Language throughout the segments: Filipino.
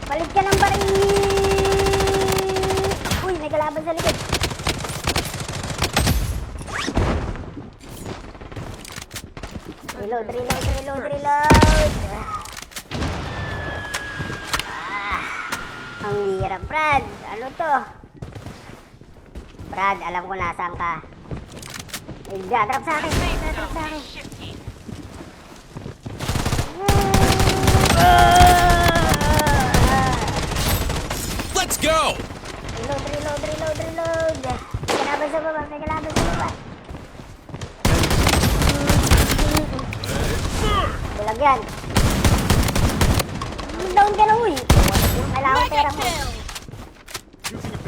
Palit ka ng baril! Uy, may kalaban sa likod. Reload, reload, reload, reload! Ang hirap, Brad. Ano to? Brad, alam ko nasaan ka. Nagdadrop sa akin. Nagdadrop sa akin. Let's go! Reload, reload, reload, reload. May kalaban sa baba, may kalaban sa baba. Bulag yan. Down ka na, uy. Kailangan pera mo.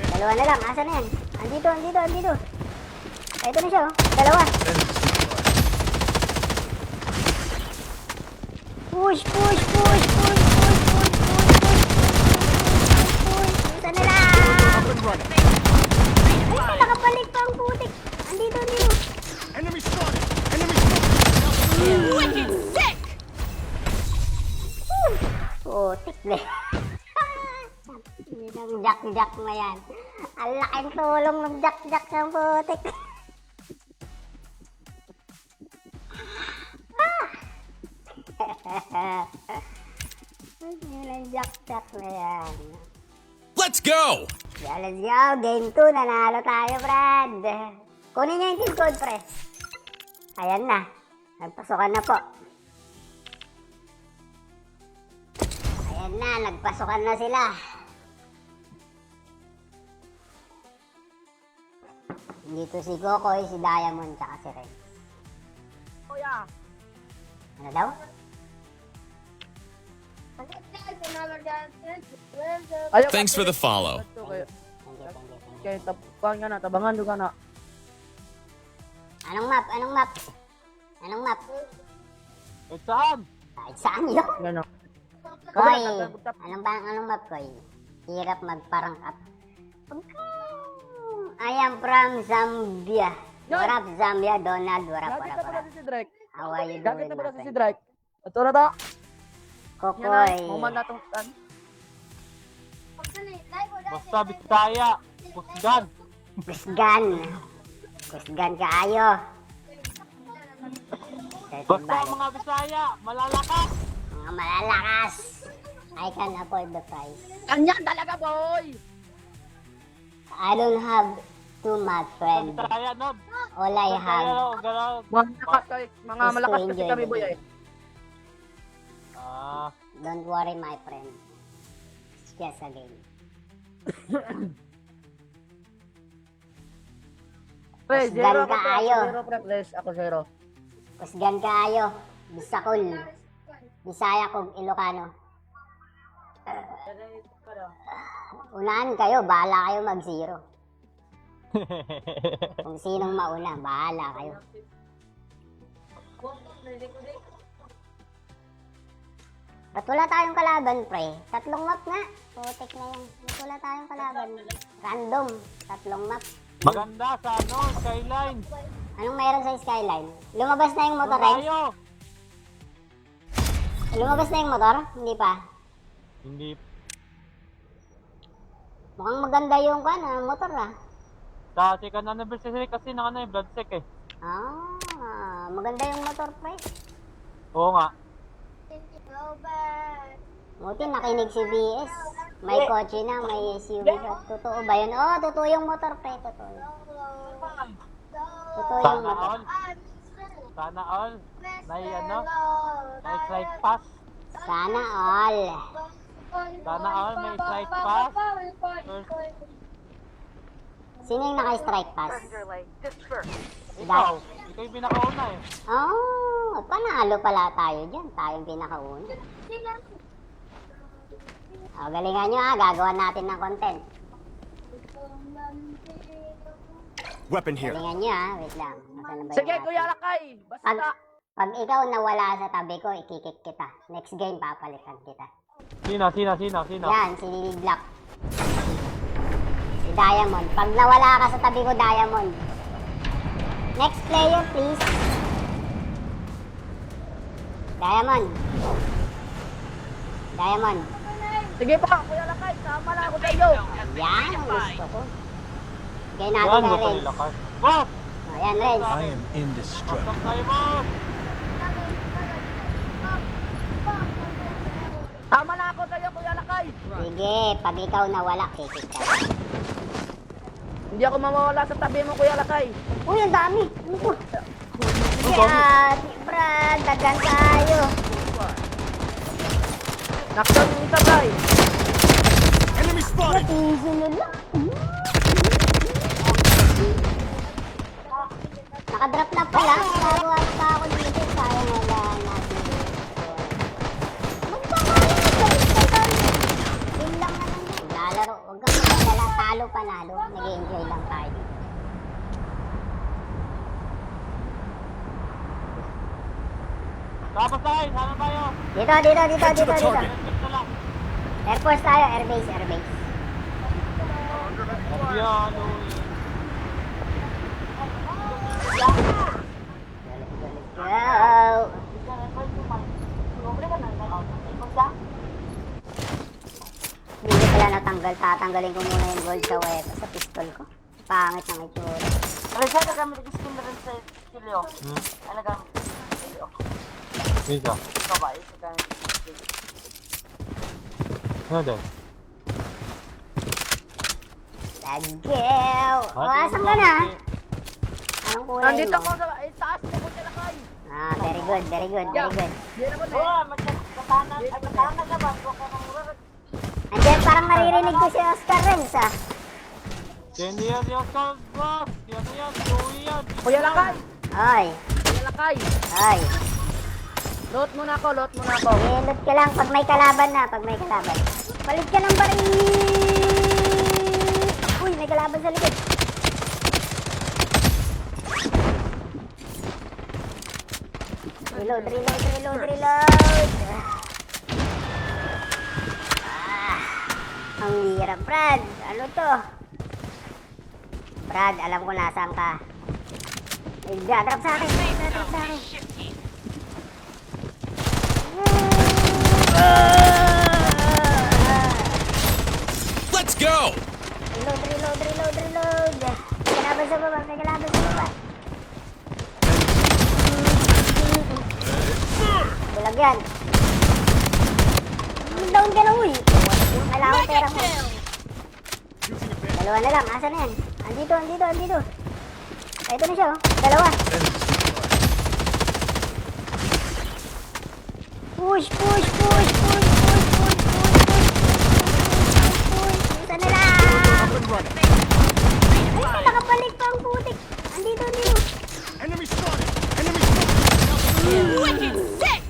Dalawa na lang, asa na yan? Andito, andito, andito. Ito na siya, oh. Dalawa. Push, push, push, push, push, push, push, push, push. Isa na lang. Ay, nakabalik pa ang putik. Andito, andito. Enemy spotted! Enemy spotted! Wicked sick! Putik na. Yun ang jack-jack na yan. Ang laking tulong ng jack-jack ng putik. Yun ang jack-jack na yan. Let's go! Yeah, let's go. Game 2. Nanalo tayo, Brad. Kunin niya yung team code, pre. Ayan na. Nagpasokan na po. Ayan na. Nagpasokan na sila. Dito si Kokoy, si Diamond, tsaka si Rex. Kuya. Ano daw? Ayaw Thanks for the follow. Thank you, thank you, thank you. Kaya tapukan ka na, tabangan doon ka na. Anong map? Anong map? Anong map? Saan? Kahit saan yun? Gano'n. Koy, anong map, Koy? Hirap magparang up. I am from Zambia. What up, Zambia? Donald, what up, what Gagit up, na what pala up? si Drake. How are you Gagit doing, na my pala si friend? Drake. Ito na ta. Kokoy. Muman na itong tan. Basta Bisaya, Pusgan. Kusgan. Kusgan kaayo. Basta mga Bisaya, malalakas. Mga malalakas. I can afford the price. Ganyan talaga, boy! I don't have too much friend. Bisaya, no? All I have. Gano'n. Mga malakas kasi kami, boy, eh. Ah, Don't worry, my friend. It's just a game. Pre, Kusgan zero ako, pre. kaayo. Zero, pre, please. Ako zero. Kusgan kaayo. Bisakol. Bisaya kog Ilocano. Unahan kayo, bahala kayo mag-zero. Kung sinong mauna, bahala kayo. Ba't wala tayong kalaban, pre? Tatlong map nga. Putik na yan. Ba't wala tayong kalaban? Random. Tatlong map. maganda sa ano, Skyline. Anong meron sa Skyline? Lumabas na yung motor, Rex? Tayo. Lumabas na yung motor? Hindi pa. Hindi. Mukhang maganda yung motor, ah. Sa second anniversary kasi ng ano, Bloodsec eh. Ah, maganda yung motor, pre. Oo nga. Buti nakinig si VS. May kotse na, may SUV siya. Totoo ba yun? Oo, totoo yung motor, pre. Totoo. Totoo yung Sana motor. all. Sana all. May ano, may strike pass. Sana all. Sana all, may strike pass. First, Sino yung naka-strike pass? ikaw. Ikaw yung pinakauna eh. Oh, panalo pala tayo dyan. Tayo yung pinakauna. Oh, galingan nyo, ah. Gagawa natin ng content. Weapon here. Galingan nyo, ah. Wait lang. Nasaan na ba Sige, yung Kuya Lakay. Pag, Basta. pag ikaw nawala sa tabi ko, ikikik kita. Next game, papalitan kita. Sino? Yan, si Lily Black. Si Diamond. Pag nawala ka sa tabi ko, Diamond. Next player, please. Diamond. Diamond. Sige pa, Kuya Lakay, sama na ako sa iyo. Yan ang gusto ko. Bigay natin Yan, kay gusto Renz. nila ka. Boss! Ayan, Renz. I am indestructible. Pasok tayo, boss! Sama na ako sa iyo, Kuya Lakay. Sige, pag ikaw nawala, kikik ka. Hindi ako mawawala sa tabi mo, Kuya Lakay. Uy, ang dami. Ano po? Yan, Brad, dagan tayo. Naksan yung isa, Bray. Enemy spotted! Easy na lang. Nakadrop na pala. Nagawa pa ako dito. Sayang wala natin. Yun lang naman yun. Lalaro. Huwag kang magdala. Talo panalo. Nag-enjoy lang tayo. Tapos tayo, sana tayo. Dito. Head to the target. Dito lang. Air Force tayo. Airbase. Airbase. Yan, uy. Go! Hindi pala natanggal. Tatanggalin ko muna yung gold sa weapon, sa pistol ko. Pangit ng itsura. Alam siya, nagamit ang skin na rin sa Kilio. Ano gamit? Dito. Ikaw ba? Ito gamit. Ano daw? Let's go! O, asan ka na? Anong kulay Nandito mo? ko sa taas ni Kuya Lakay. Ah, very good, very good, very good. Yan naman eh. Oo, magkatahanan ka ba? Huwag ka nang murag. Andiyan, parang naririnig ko si Oscar Renz, ah. Yan yung sound, boss! Yan, uwi yan! Kuya Lakay. Oy, Kuya Lakay. oy. Loot muna ako, loot muna ako. Ilot ka lang pag may kalaban na, pag may kalaban. Palit ka ng baril! Uy, may kalaban sa likod. Reload. Ang hirap, Brad. Ano to? Brad, alam ko nasaan ka. Nagdadrop sa akin. Nagdadrop sa akin. Let's go! Reload. May kalaban sa baba. Bulag yan. Down ka na, uy. Kailangan pera mo. Dalawa na lang. Asa na yan? Andito. Ito na siya, oh. Dalawa. Push. Isa na lang. Ay, nakabalik pa ang putik. Andito. Enemy spotted! Enemy spotted! Wicked sick!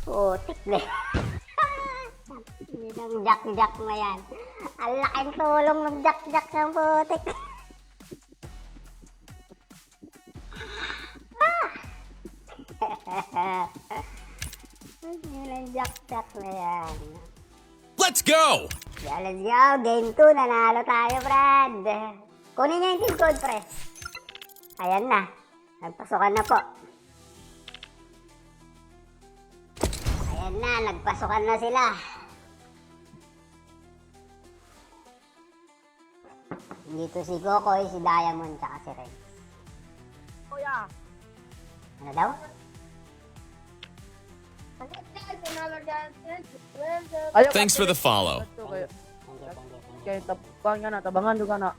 Putik na. Yung jack na yan. Ang laking tulong ng jack ng putik. Yun ang jack na yan. Let's go! Yeah, let's go. Game 2. Nanalo tayo, Brad. Kunin niyo yung team code, pre. Ayan na. Nagpasukan na po. Ayan na. Nagpasukan na sila. Dito si Kokoy, si Diamond, tsaka si Rex. Kuya. Ano daw? Ayaw Thanks for the follow. Kaya Thank you. tabangan juga na.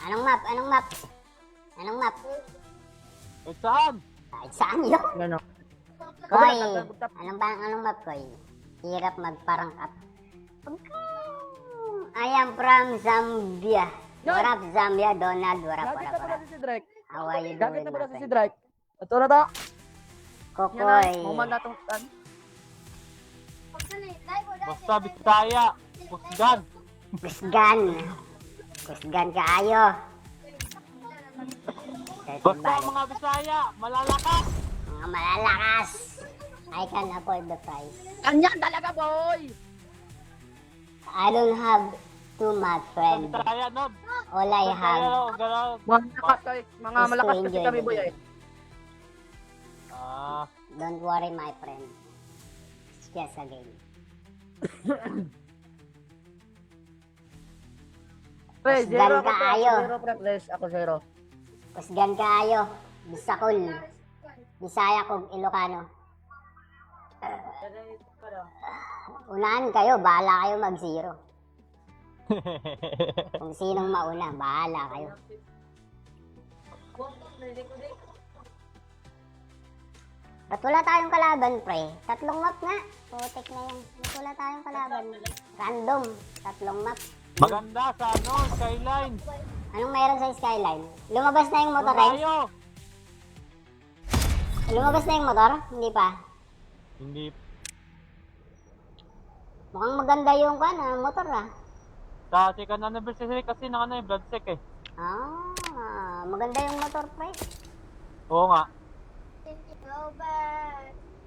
Anong map? Eh, saan? Kahit saan yun? Gano. Koy, anong map, Koy? Hirap magparang up. I am from Zambia. What up, Zambia? Donald, what up? Gagit na pala si Drake. How are you Gagit doing, na my pala si friend? Drake. Ito na to. Kokoy. Muman na itong tan. Basta Bisaya! Pusgan! Kusgan kaayo. Basta ang mga Bisaya! Malalakas! Mga malalakas. I can afford the price. Ganyan talaga, boy! I don't have too much, friend. Bisaya, no? All I have Gano'n. Mga malakas kasi kami, boy. Ah, Don't worry, my friend. siya sa game. Pre, Kusgan zero ako, pre. kaayo. Zero, pre, please. Ako zero. Kusgan kaayo. Bisakol. Bisaya kog Ilocano. Unahan kayo, bahala kayo mag-zero. Kung sinong mauna, bahala kayo. Ba't wala tayong kalaban, pre? 3 map nga. Putik na yan. Ba't wala tayong kalaban? Random. 3 map. Maganda sa ano, skyline. Anong mayroon sa Skyline? Lumabas na yung motor, Ren? Tayo. Lumabas na yung motor? Hindi pa. Hindi. Mukhang maganda yung motor, ah. Sa second anniversary kasi ng ano yung Bloodsec eh. Ah, maganda yung motor, pre. Oo nga.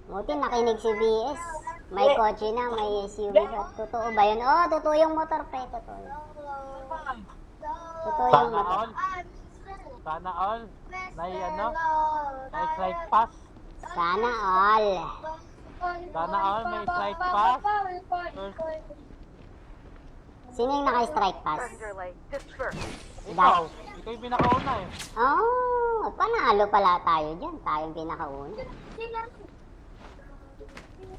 Buti nakinig si BS. May kotse na, may SUV siya. Totoo ba yun? Oo, totoo yung motor, pre. Totoo. Totoo yung Sana motor. all. Sana all. May ano, may strike pass. Sana all. Sana all may strike pass. First, Sino yung naka-strike pass? ikaw. Ikaw yung pinakauna eh. Oh, panalo pala tayo dyan. Tayong pinakauna.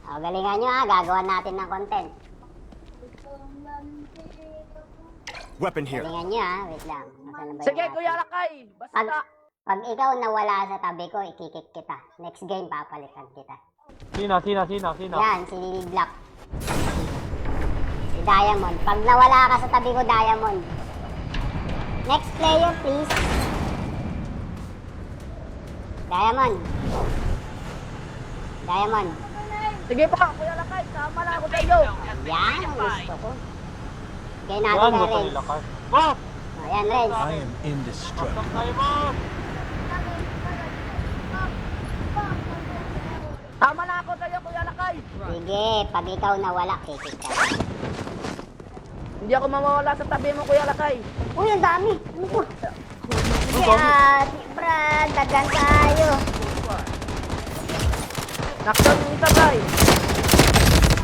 O, galingan nyo ha. Gagawa natin ng content. Weapon here. Galingan nyo ha. Wait lang. Nasaan na ba Sige, yung Kuya ating- Lakay. Pag, Basta. pag ikaw nawala sa tabi ko, ikikik kita. Next game, papalitan kita. Sino? Yan, si Lily Black. Si Diamond. Pag nawala ka sa tabi ko, Diamond. Next player, please. Diamond. Diamond. Sige pa, Kuya Lakay. Sama na ako sa iyo. Yan, ang gusto ko. Kaya natin Yan, na gusto Renz. nila Carl. Boss! O, yan, Renz. I am indestructible. Pasok tayo, boss! Sama na ako sa iyo, Kuya Lakay. Sige, pag ikaw nawala, kikik ka. Hindi ako mawawala sa tabi mo, Kuya Lakay. Uy, ang dami. Ano to? Sige, Brad, dagan tayo. Knockdown yung isa, guys.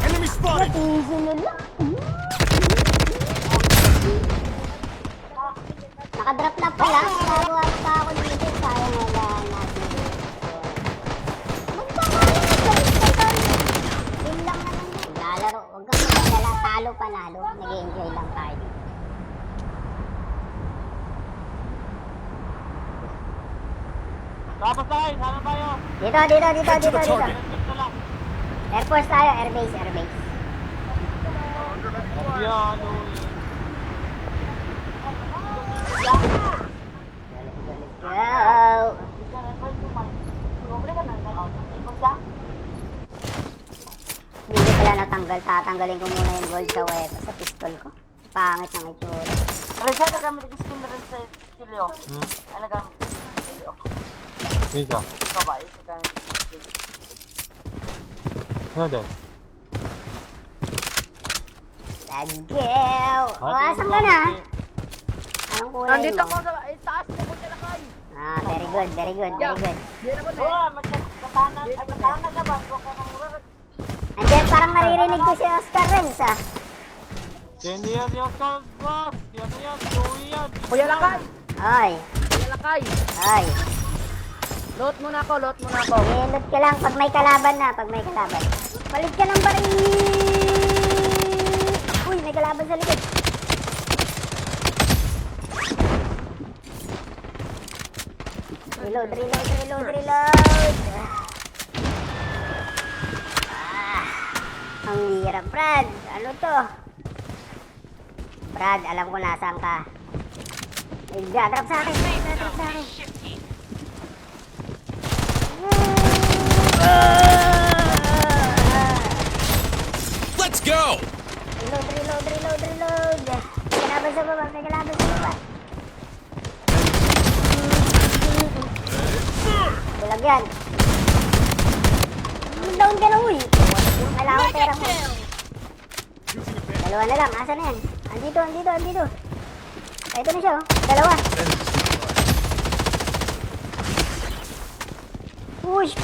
Enemy spotted. Easy nila. Nakadrop na pala. Nagawa pa ako dito. Sayang wala natin. Magpapalala ka rin. Game lang naman yan. Lalaro. Huwag kang magdala. Talo panalo. Nag-enjoy lang tayo. Tapos tayo, sana tayo. Dito. Dito lang. Air Force tayo. Airbase. Yan, Go! Hindi pala natanggal. Tatanggalin ko muna yung gold sa weapon sa pistol ko. Pangit ng itsura. Pero siya nagamit yung skin na rin sa Chilio. Ano nagamit yung Chilio? Dito. Ikaw ba? Ikaw gamit yung Chilio. Ano din? Let's go! O, asan ka na? Anong kulay Nandito mo? ako sa taas mo, Kuya Lakay. Ah, very good. Hindi naman eh. Oo, magkatana siya ba? Huwag ka nang mura. Andiyan, parang maririnig ko si Oscar Renz, ah. Hindi yan si Oscar, boss! Yan yan, Joey yan! Kuya Lakay. Oy, Kuya Lakay. oy. Load muna ako. Ilot ka lang pag may kalaban na, Palit ka ng baril! Uy, may kalaban sa likod. Reload. Ang hirap, Brad. Ano to? Brad, alam ko nasaan ka. Nagdadrop sa akin. Let's go. Reload. May kalaban sa baba. Bulag yan. Down ka na, uy. Kailangan pera mo. Dalawa na lang. Asan na yan? Andito. Ito na siya, oh. Dalawa. Push.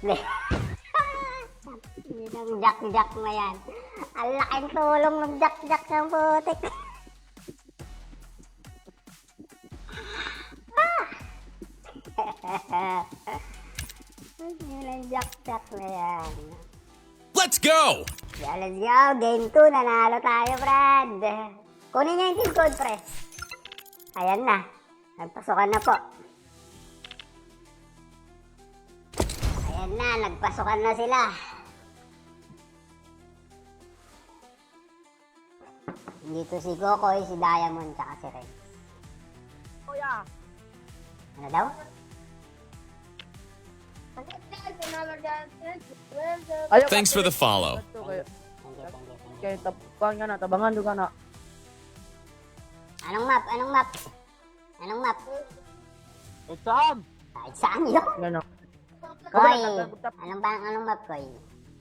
Yun ang jack-jack na yan. Ang laking tulong ng jack-jack ng putik. Yun ang jack-jack na yan. Let's go! Yeah, let's go. Game 2. Nanalo tayo, Brad. Kunin niya yung team code, pre. Ayan na. Nagpasokan na po. Ayan na. Nagpasokan na sila. Dito si Kokoy, si Diamond, tsaka si Rex. Kuya. Ano daw? Ayaw Thanks for the follow. Kayo, Thank you, thank you, thank you. kayo tabangan ka na, tabangan ka na. Anong map? Anong map? Anong map? Eh, saan? Kahit saan yun? Yan o. Koy! Anong map, Koy?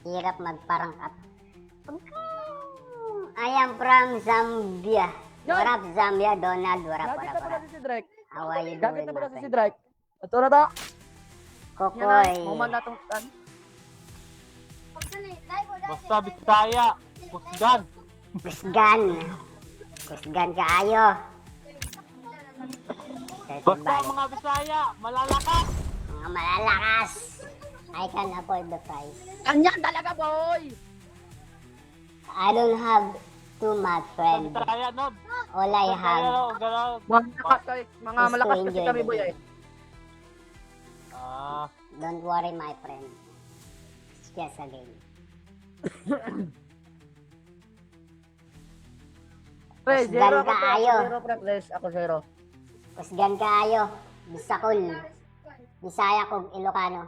Hirap magparang up. I am from Zambia. What up, Zambia? Donald, what up, what Gagit up, na what pala up? si Drake. How are you Gagit doing, na my pala si friend? Drake. Ito na ta. Yan na. Kokoy. Muman na itong tan. Basta Bisaya. Kusgan. Kusgan. Kusgan kaayo. Basta mga Bisaya. Malalakas. Mga malalakas. I can afford the price. Ganyan talaga, boy! I don't have too much friend. Bisaya, no? All I Bisaya, have no? Ganun. Mga Is malakas to kasi enjoy kami, the boy game. eh. Ah. Don't worry, my friend. It's just a game. Pre, Kusgan zero ako, pre. kaayo. Zero, pre. Please, ako zero. Kusgan kaayo. Bisakol. Bisaya kog Ilocano.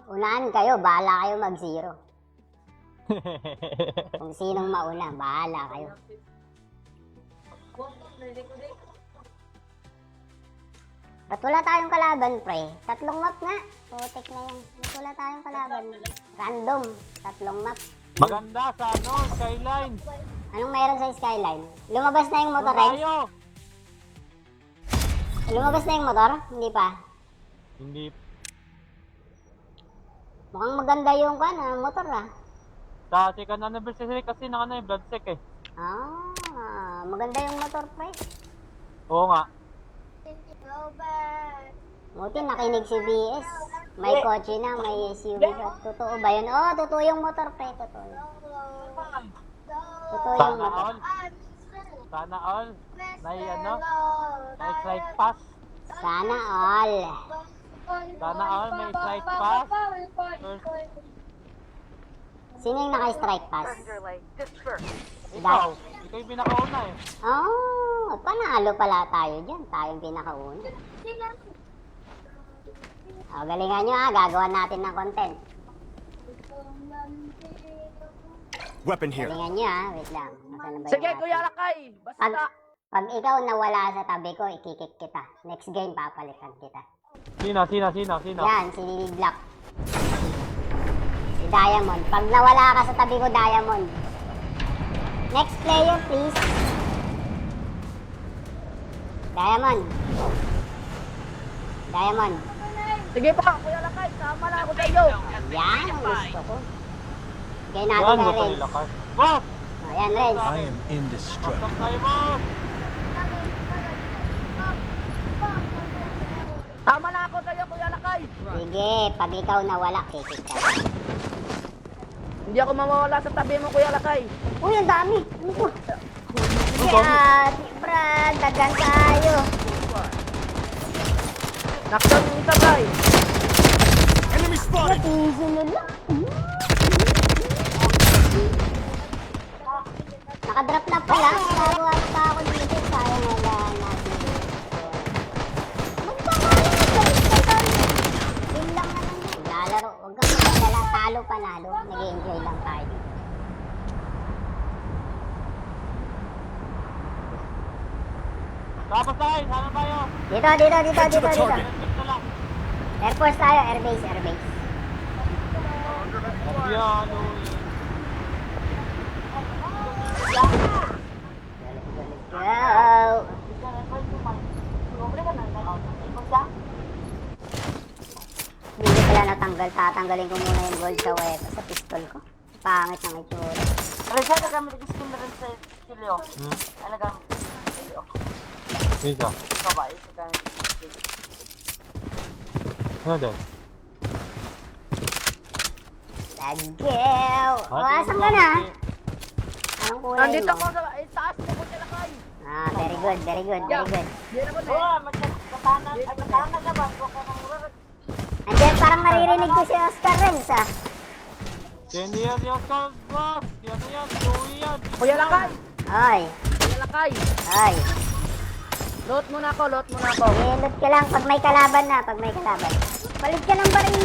Unahan kayo, bahala kayo mag-zero. Kung sinong mauna, bahala kayo. Ba't wala tayong kalaban, pre? 3 map nga. Putik na yan. Ba't wala tayong kalaban? Random. 3 map. Maganda sa ano, skyline. Anong meron sa skyline? Lumabas na yung motor, Ren? Tayo. Lumabas na yung motor? Hindi pa. Hindi. Mukhang maganda yung motor, ah. Sa second anniversary kasi ng ano, Bloodsec eh. Ah, maganda yung motor, pre. Oo nga. Buti nakinig si BS. May kotse na, may SUV siya. Totoo ba yun? Oo, totoo yung motor, pre. Totoo. Totoo yung Sana motor. all. Sana all. May ano, may strike pass. Sana all. Sana all, may strike pass. First, Sino yung naka-strike pass? ikaw. Ikaw yung pinakauna eh. Oh, panalo pala tayo dyan. Tayong pinakauna. Oh, galingan nyo, ah. Gagawa natin ng content. Weapon here. Galingan nyo, ah. Wait lang. Nasaan na ba yung Sige, ating- Kuya Lakay. Pag, Basta. pag ikaw nawala sa tabi ko, ikikik kita. Next game, papalitan kita. Sino? Yan, si Lily Black. Si Diamond. Pag nawala ka sa tabi ko, Diamond. Next player, please. Diamond. Diamond. Sige pa, Kuya Lakay. Sama na ako sa iyo. Yan, ang gusto ko. Bigay natin Yan, kay gusto Renz. nila ka. Boss! Oh, yan, Renz. I am indestructible. Pasok tayo, boss! Sama na ako sa iyo, Kuya Lakay. Sige, pag ikaw nawala, kikik ka. Hindi ako mawawala sa tabi mo, Kuya Lakay. Uy, ang dami. Ano to? Yan, Brad, dagan tayo. Knockdown yung isa, guys. Enemy spotted! Easy na lang. Nakadrop na pala. Nagawa pa ako dito. Sayang wala natin. Yun lang naman yun. Lalaro. Huwag kang magdala. Talo panalo. Nag-enjoy lang tayo. Tapos tayo, sana tayo. Dito. target. Netflix na lang. Air Force tayo. Airbase. Yan, Go. tatanggalin ko muna yung gold sa weapon, sa pistol ko. Pangit ng itsura. Pero siya nagamit yung skin na rin sa Kilio. Ano gamit yung Kilio? Dito. Babae, sa gamit yung Kilio. Ano doon? Let's go! O, asan ka na? Anong kulay Nandito mo? ako sa taas mo ko nilakay. Ah, very good, very good, very good. Di na po Oo, magkatanan ka ba? Huwag ka nang urag. Andiyan, parang naririnig ko si Oscar Renz, ah. Yan yung boss! Yan yan! Louie yan! Kuya Lakay. Oy, Kuya Lakay. oy. Loot muna ako, loot muna ako. Ilot ka lang pag may kalaban na, pag may kalaban. Palit ka ng baril!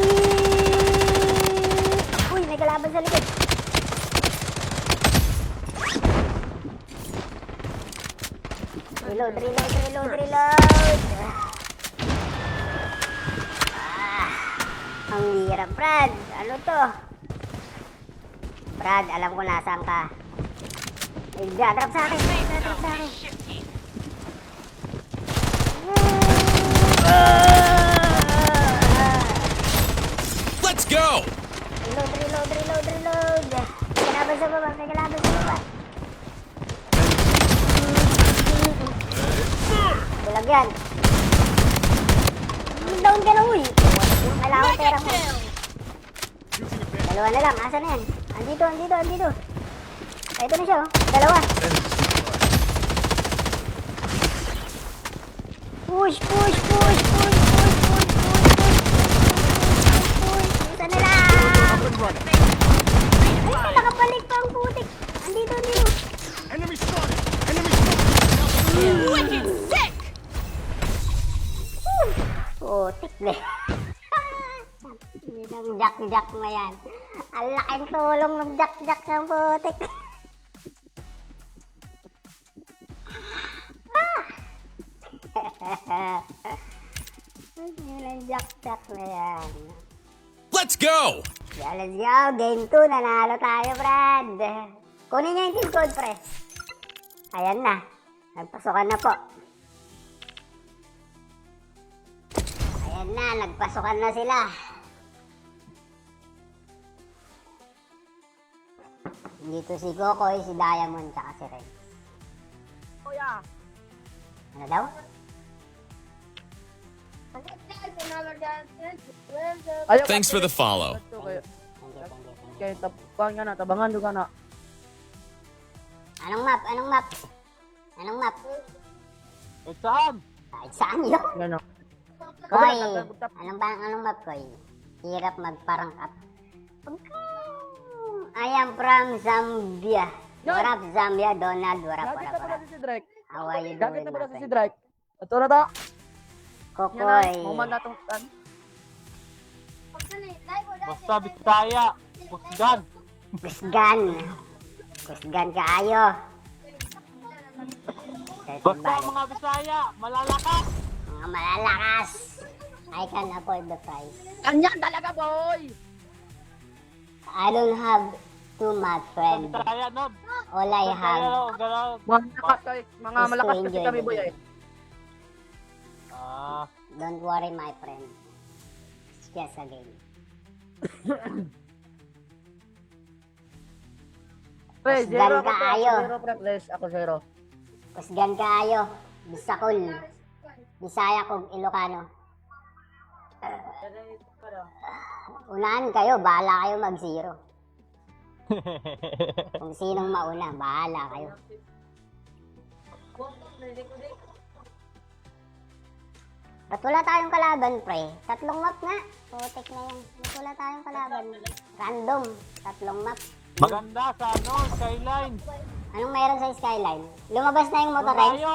Uy, may kalaban sa likod. Reload, reload, reload, reload! Ah, ang hirap, Brad. Ano to? Brad, alam ko nasaan ka. Nagdadrop sa akin, nagdadrop sa akin. Let's go! Reload, reload, reload, reload. May kalaban sa baba, may kalaban sa baba. Bulag yan. Down ka na, uy. Kailangan ko pera mo. Dalawa na lang, asa na yan? Andito, andito, andito. Ay, ito na siya, oh. Dalawa. Push, push, push, push, push, push, push, push, push. Isa na lang. Ay, nakabalik pa ang putik. Andito, andito. Enemy spotted! Enemy spotted! Wicked sick! Putik na. Ang jack-jack na yan. Ang laking tulong ng jack-jack ng putik. Ang jack-jack na yan. Let's go! Yeah, let's go. Game 2. Nanalo tayo, Brad. Kunin niya yung team code, pre. Ayan na. Nagpasukan na po. Ayan na. Nagpasukan na sila. Dito si Kokoy, si Diamond, tsaka si Rex. Kuya. Ano daw? Ayaw Thanks for the follow. Kayo, Thank you, thank you, thank you. kayo tabangan ka na, tabangan doon ka na. Anong map? Anong map? Anong map? Eh, saan? Kahit saan yun? Gano'n. Koy, anong map, Koy? Hirap magparang up. I am from Zambia. Yan. What up, Zambia? Donald, what up, Gagit what na up, pala what up? si Drake. How are you Gagit doing, na my pala si friend? Drake. Ito na to. Kokoy. Muman na itong tan. Basta Bisaya! Pusgan! Kusgan. Kusgan kaayo. Basta mga Bisaya! Malalakas! Mga malalakas. I can afford the price. Ganyan talaga, boy! I don't have too much, friend. Bisaya, Nod! All I have Gano'n! Mga malakas kasi kami, boy. Eh. Ah, Don't worry, my friend. It's just a game. Pre, Kusgan zero ako, kaayo. zero, pre, please. Ako zero. Kusgan kaayo. Bisakol. Bisaya kog Ilocano. Unahan kayo, bahala kayo mag-zero. Kung sinong mauna, bahala kayo. Ba't wala tayong kalaban, pre? 3 map nga. Putik na yan. Ba't wala tayong kalaban? Random. 3 map. maganda sa ano, skyline! Anong mayroon sa Skyline? Lumabas na yung motor, eh? Tayo!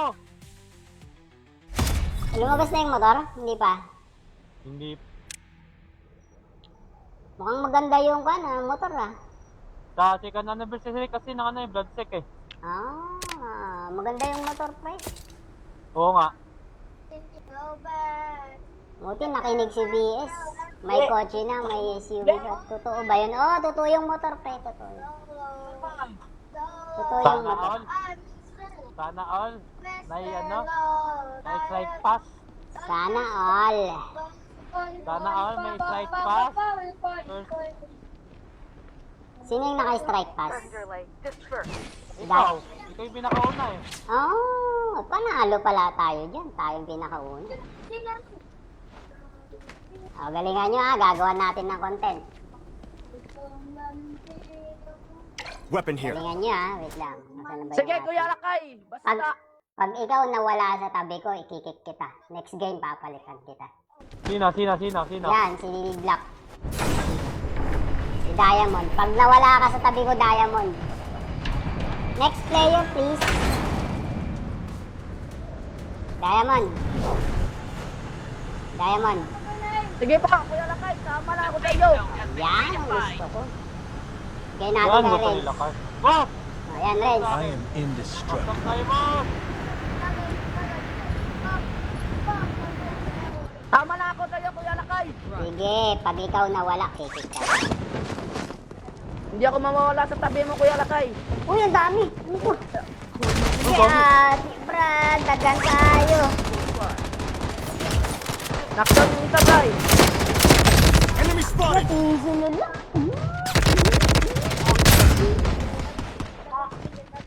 Lumabas na yung motor? Hindi pa. Hindi. Mukhang maganda yung motor, ah. Sa second anniversary kasi ng ano yung Bloodsec eh. Ah, maganda yung motor, pre. Oo nga. Buti nakinig si BS. May kotse na, may SUV na. Totoo ba yun? Oo, totoo yung motor, pre. Totoo. Totoo yung Sana motor. all. Sana all. Na ano? Na strike pass. Sana all. Sana all may strike pass. Sino yung naka-strike pass? Ikaw. Ikaw yung pinakauna eh. Oh, panalo pala tayo dyan. Tayo yung pinakauna. Oh, galingan nyo ha. Gagawa natin ng content. Weapon here. Galingan nyo ha. Wait lang. Nasaan na ba Sige, yung Kuya ating- Lakay. Pag, Basta. pag ikaw nawala sa tabi ko, ikikik kita. Next game, papalitan kita. Sino? Yan, si Lily Black. Si Diamond. Pag nawala ka sa tabi ko, Diamond. Next player, please. Diamond. Diamond. Sige pa, Kuya Lakay. Sama na ako sa iyo. Yan ang gusto ko. Kaya natin Yan, na gusto rin. nila ka. Boss! Ayan, Ren. I am indestructible. Pasok tayo, boss! Sama na ako sa iyo, Kuya Lakay. Sige, pag ikaw nawala, kikik ka. Hindi ako mawawala sa tabi mo, Kuya Lakay. Uy, ang dami. Ano to? Sige, Brad, dagan tayo. Knockdown yung isa, Bray. Enemy spotted. Easy na lang.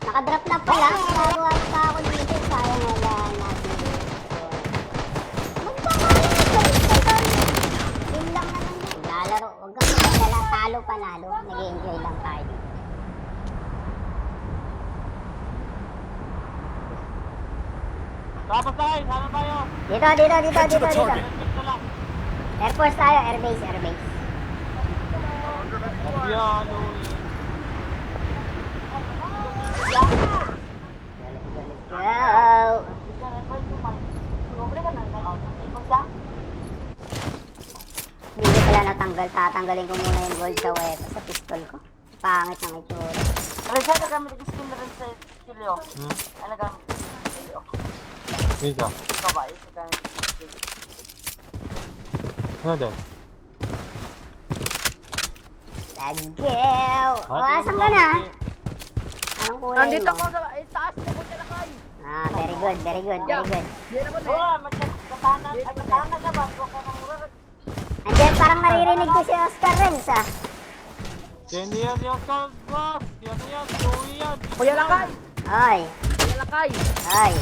Nakadrop na pala. Nagawa pa ako dito. Sayang wala natin. Game lang naman yan. Lalaro. Huwag kang magdala. Talo panalo. Nag-enjoy lang tayo. Tapos tayo, sana tayo. Dito. Dito lang. Air Force tayo. Airbase. Yan, Go! Hindi pala natanggal. Tatanggalin ko muna yung gold sa weapon, sa pistol ko. Pangit ng itsura. Pero siya nagamit yung skin na rin sa Kilio. Ano nagamit yung Kilio? Dito. Ikaw ba? Ikaw nagamit yung Kilio. Ano din? Let's go! O, asan ka na? Anong kulay Nandito mo? ako sa taas mo, Kuya Lakay. Ah, very good. Hindi naman eh. Oo, magkatanan. Ay, magkatanan na ba? Huwag ka nang murag. Andiyan, parang naririnig ko si Oscar Renz, ah. Hindi yan yung Oscar, boss! Yan yan, Joey yan! Kuya Lakay. Oy, Kuya Lakay. oy.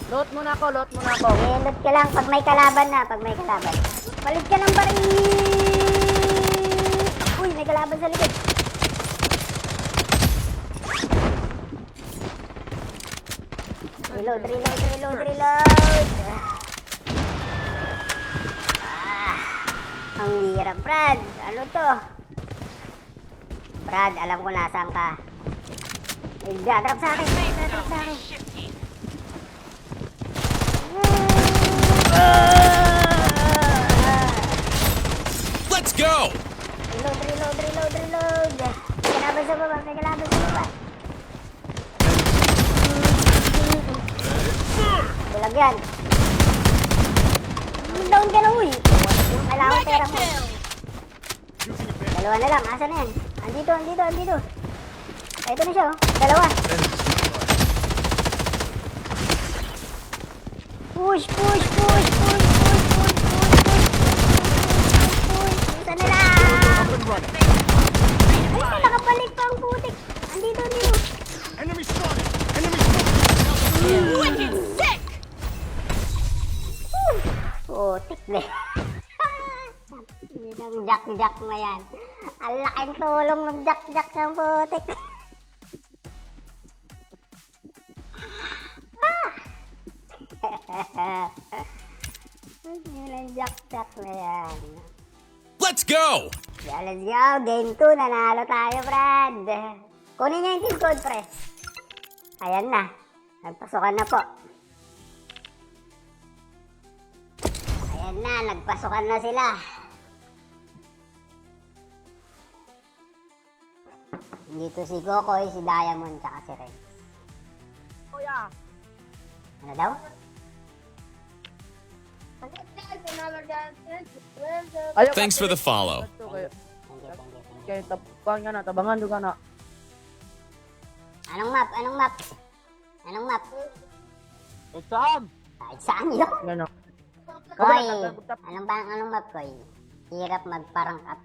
Loot muna ako. Ilot ka lang pag may kalaban na, Palit ka ng baril! Uy, may kalaban sa likod. Reload. Ang hirap, Brad. Ano to? Brad, alam ko nasaan ka. Nagdadrop sa akin. Let's go. Reload. May kalaban sa baba. Bulag yan. Down ka na, uy. Kailangan pera mo. Dalawa na lang. Asan na yan? Andito. Ito na siya, oh. Dalawa. Push. Saan na lang? Ay, nakabalik pa ang putik. Andito. Enemy spotted. Wicked sick! Putik na. Yung jack na yan. Ang laking tulong ng jack ng putik. Yung jack na yan. Let's go. Yeah, let's go. Game 2. Nanalo tayo, Brad. Kunin niyo yung team code, pre. Ayan na. Nagpasukan na po. Ayan na. Nagpasukan na sila. Dito si Kokoy, si Diamond, tsaka si Rex. Kuya. Ano daw? Ayaw Thanks for the follow. Kaya Thank you. tabangan ka na. Anong map? Eh, saan? Kahit saan yun. Yan o. Koy, anong map, Koy? Hirap magparang up.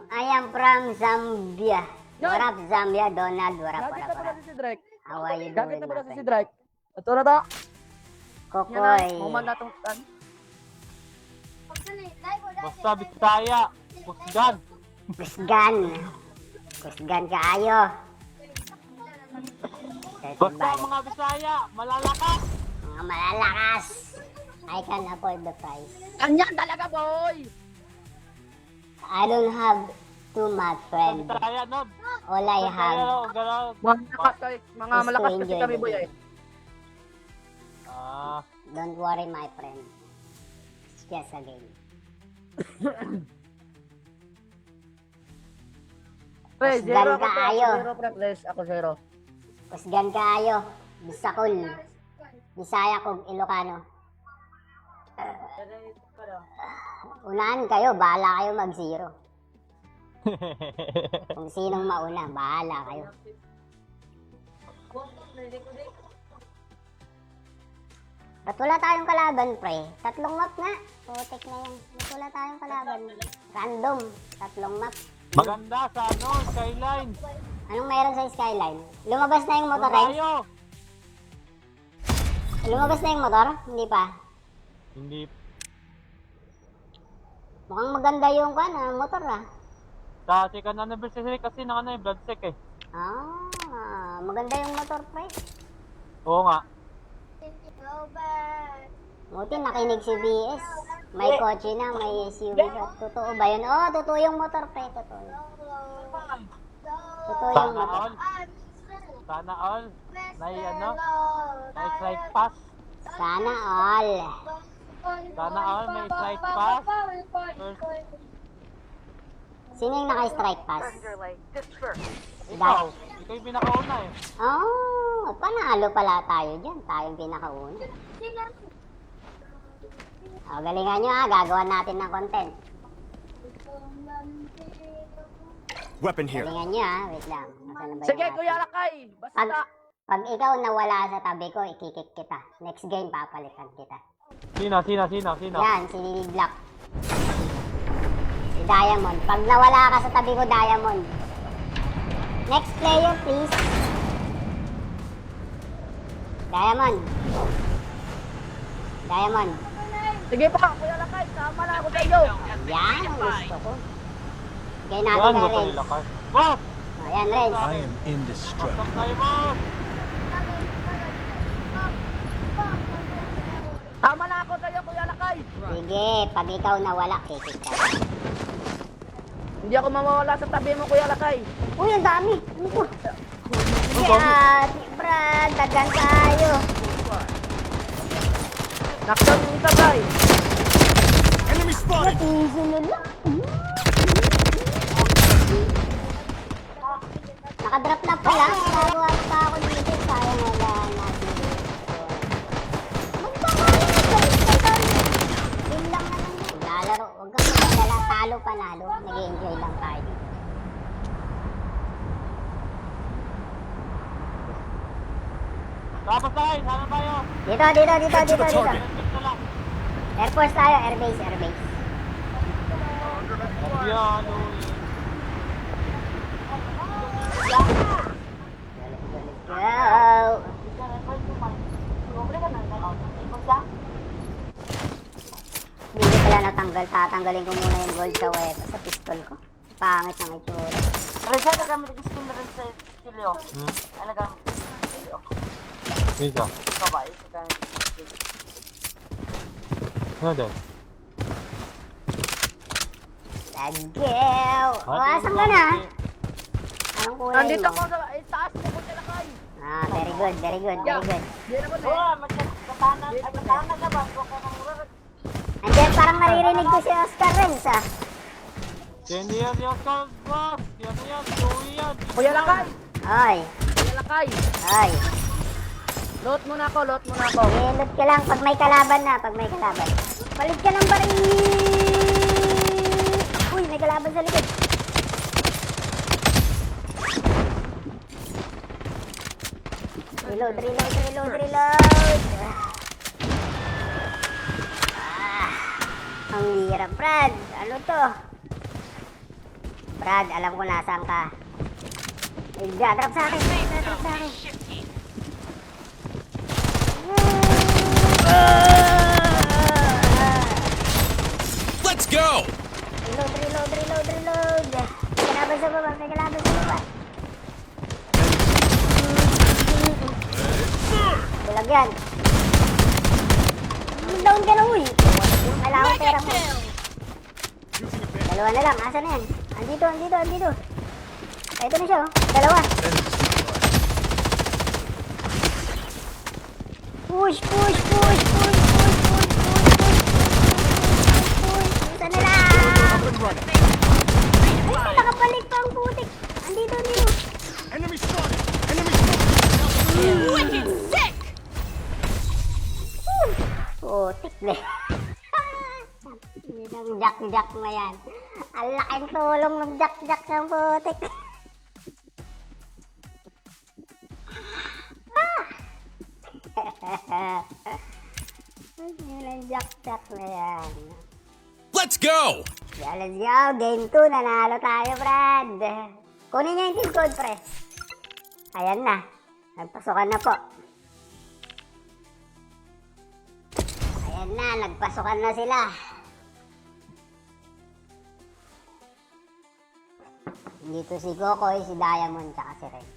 I am from Zambia. What up, Zambia? Donald, what up, what Gagit up, na what pala up? si Drake. How are you Gagit doing, na my pala si friend? Drake. Ito na to. Yan na. Kokoy. Muman na itong tan. Basta Bisaya. Kusgan. Kusgan. Kusgan kaayo. Basta mga Bisaya. Malalakas. Mga malalakas. I can afford the price. Ganyan talaga, boy! I don't have too much friend. Bisaya, no? All I have Mga malakas kasi enjoy kami, the boy. game. Ah, Don't worry, my friend. It's just a game. Pre, Kusgan zero ako, pre. kaayo. Zero, pre. Please, ako zero. Kusgan kaayo. Bisakol. Bisaya kog Ilocano. Unahan kayo, bahala kayo mag-zero. Kung sinong mauna, bahala kayo. Ba't wala tayong kalaban, pre? 3 map nga. Putik na yan. Ba't wala tayong kalaban? Random. 3 map. maganda sa ano, skyline. Anong mayroon sa Skyline? Lumabas na yung motor, Renz? Tayo. Lumabas na yung motor? Hindi pa. Hindi. Mukhang maganda yung motor, ah. Sa second anniversary kasi ng ano yung Bloodsec eh. Ah, maganda yung motor, pre. Oo nga. Buti nakinig si VS. May kotse na, may SUV siya. Totoo ba yun? Oo, totoo yung motor, pre. Totoo. Totoo yung Sana motor. all. Sana all. May ano, may strike pass. Sana all. Sana all may strike pass. First, Sino yung naka-strike pass? ikaw. Ikaw yung pinakauna eh. Oh, panalo pala tayo dyan. Tayong pinakauna. Oh, galingan nyo, ah. Gagawa natin ng content. Weapon here. Galingan nyo, ah. Wait lang. Nasaan na ba Sige, yung Kuya Lakay. Basta. Pag ikaw nawala sa tabi ko, ikikik kita. Next game, papalitan kita. Sino? Yan, si Black. Si Diamond. Pag nawala ka sa tabi ko, Diamond. Next player, please. Diamond. Diamond. Sige pa, Kuya Lakay. Sama na ako sa iyo. Yan ang gusto ko. Bigay natin Yan, kay gusto Renz. nila ka. Boss! O, yan, Renz. I am indestructible. Pasok tayo, boss! Sama na ako sa iyo, Kuya Lakay. Sige, pag ikaw nawala, kikik ka. Hindi ako mawawala sa tabi mo, Kuya Lakay. Uy, ang dami. Ano to? Yan, Brad, dagan tayo. Knockdown yung isa, guys. Enemy spotted. Easy nila. Nakadrop na pala. Nagawa pa ako dito. Sayang wala natin. Magpapalala ka. Game lang naman yun. Lalaro. Huwag kang magdala. Talo panalo. Nag-enjoy lang tayo. Tapos tayo, sana tayo. Dito. Head to the target. Dito lang. Air Force tayo. Airbase. Airbase. Yan, Go. Hindi ko pala natanggal. Tatanggalin ko muna yung gold sa weapon. Sa pistol ko. Pangit ng itsura. Reza, nagamit yung skin na rin sa skill yun. Ay, nagamit yung skill yun. Dito. Ikaw ba? Ikaw gamit yung skill. Ano din? Let's go! O, asan ka na? Anong kulay Nandito mo? ako sa taas mo, Kuya Lakay. Ah, very good, very good, very good. Hindi naman eh. Oo, magkatanan. Ay, magkatanan ka ba? Huwag ka nang urag. Andiyan, parang naririnig ko si Oscar Renz, ah. Hindi yan yung Oscar, boss! Yan yan, Joey yan! Kuya Lakay. Oy, Kuya Lakay. oy. Loot muna ako, loot muna ako. Ilot ka lang pag may kalaban na, pag may kalaban. Palit ka ng baril! Uy, may kalaban sa likod. Reload, reload, reload, reload. Bihira, Brad. Ano to? Brad, alam ko nasaan ka. Drop sa akin. Drop sa akin. Let's go! Reload. May kalaban sa baba. Bulag yan. Down ka na, uy. Kailangan ko pera mo. Dalawa na lang. Asa na yan? Andito. Ito na siya, oh. Dalawa. Push. Isa na lang. Up and running. Ay, nakabalik pa ang putik. Andito. Enemy spotted! Enemy spotted! Wicked sick! Putik na. Yung jack na yan. Ang laking tulong ng jack ng putik. Yung jack na yan. Let's go! Yeah, let's go. Game 2. Nanalo tayo, Brad. Kunin niya yung team code, pre. Ayan na. Nagpasukan na po. Ayan na. Nagpasukan na sila. Dito si Kokoy, si Diamond, tsaka si Rex.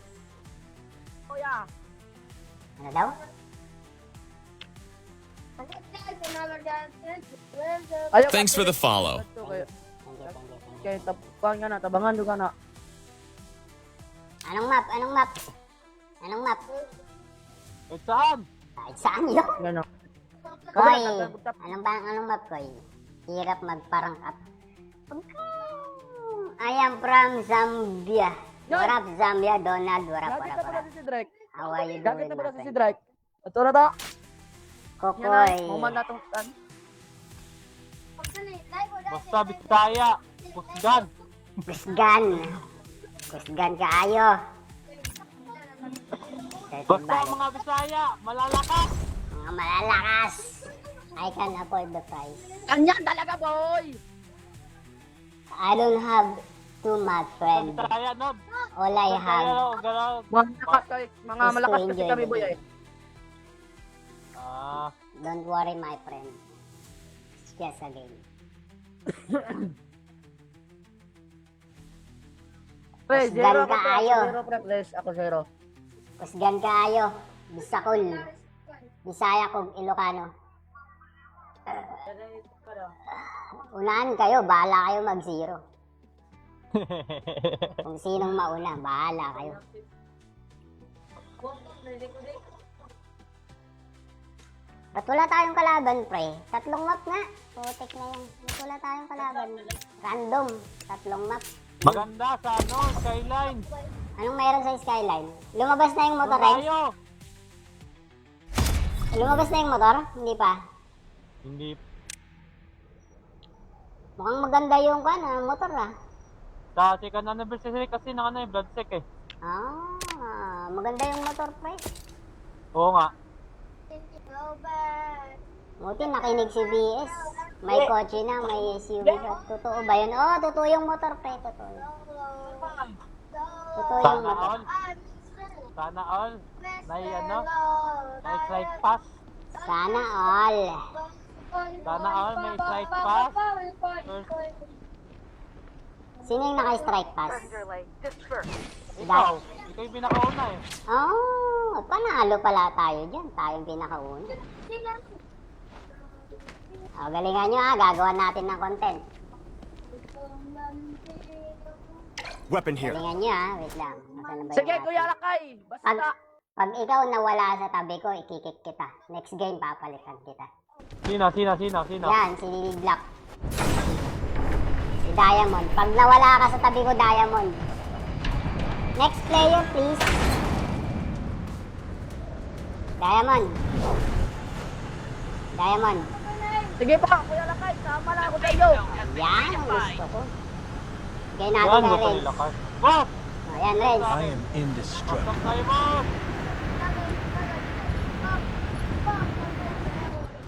Kuya. Ano daw? Ayaw Thanks for the follow. Kaya Thank you. tabangan doon ka na. Anong map? Eh, saan? Kahit saan yun? Gano'n. Koy, anong map, Koy? Hirap magparang up. I am from Zambia. What up, Zambia? Donald, what up? Gagit na pala si Drake. How are you Gagit doing, na pala my si friend? Drake. Ito na to. Kokoy. Moment na itong stand. Basta Bisaya. Pusgan. Kusgan kaayo. Basta mga Bisaya. Malalakas. Mga malalakas. I can afford the price. Ganyan talaga, boy! I don't have too much, friend. Bisaya, no? All I have. Gano'n. Mga malakas kasi kami, boy. Ah, Don't worry, my friend. It's just a game. Pre, Kusgan zero ako, kaayo. zero, pre, please. Ako zero. Kusgan kaayo. Bisakol. Bisaya kog Ilocano. Unahan kayo, bahala kayo mag-zero. Kung sinong mauna, bahala kayo. Ba't wala tayong kalaban, pre? 3 map nga. Putik na yan. Ba't wala tayong kalaban? Random. 3 map. maganda sa ano, skyline. Anong mayroon sa Skyline? Lumabas na yung motor, Rex? Tayo. Lumabas na yung motor? Hindi pa. Hindi. Mukhang maganda yung motor, ah. Sa second anniversary kasi ng ano yung Bloodsec eh. Maganda yung motor, pre. Oo nga. Buti nakinig si VS. May kotse na, may SUV na. Totoo ba yun? Oo, totoo yung motor, pre. Totoo yung Sana motor. all. Sana all. May slide pass. Sana all. Sana all may slide pass. First, Sino yung naka-strike pass? ikaw yung pinakauna eh. Panalo pala tayo dyan. Tayo yung pinakauna. Galingan nyo, gagawa natin ng content. Weapon here. Galingan nyo, wait lang. Nasaan na ba Sige, yung Kuya ating- Lakay! Basta! Pag ikaw nawala sa tabi ko, ikikik kita. Next game, papalitan kita. Sino? Yan, si Lily Black. Si Diamond. Pag nawala ka sa tabi ko, Diamond. Next player, please. Diamond. Sige pa, Kuya Lakay! Sama na ako sa iyo! Yan ang gusto ko. Bigay Yan, natin na gusto Renz. nila ka. Boss! Ayan, Renz. I am indestructible. Pasok tayo, boss!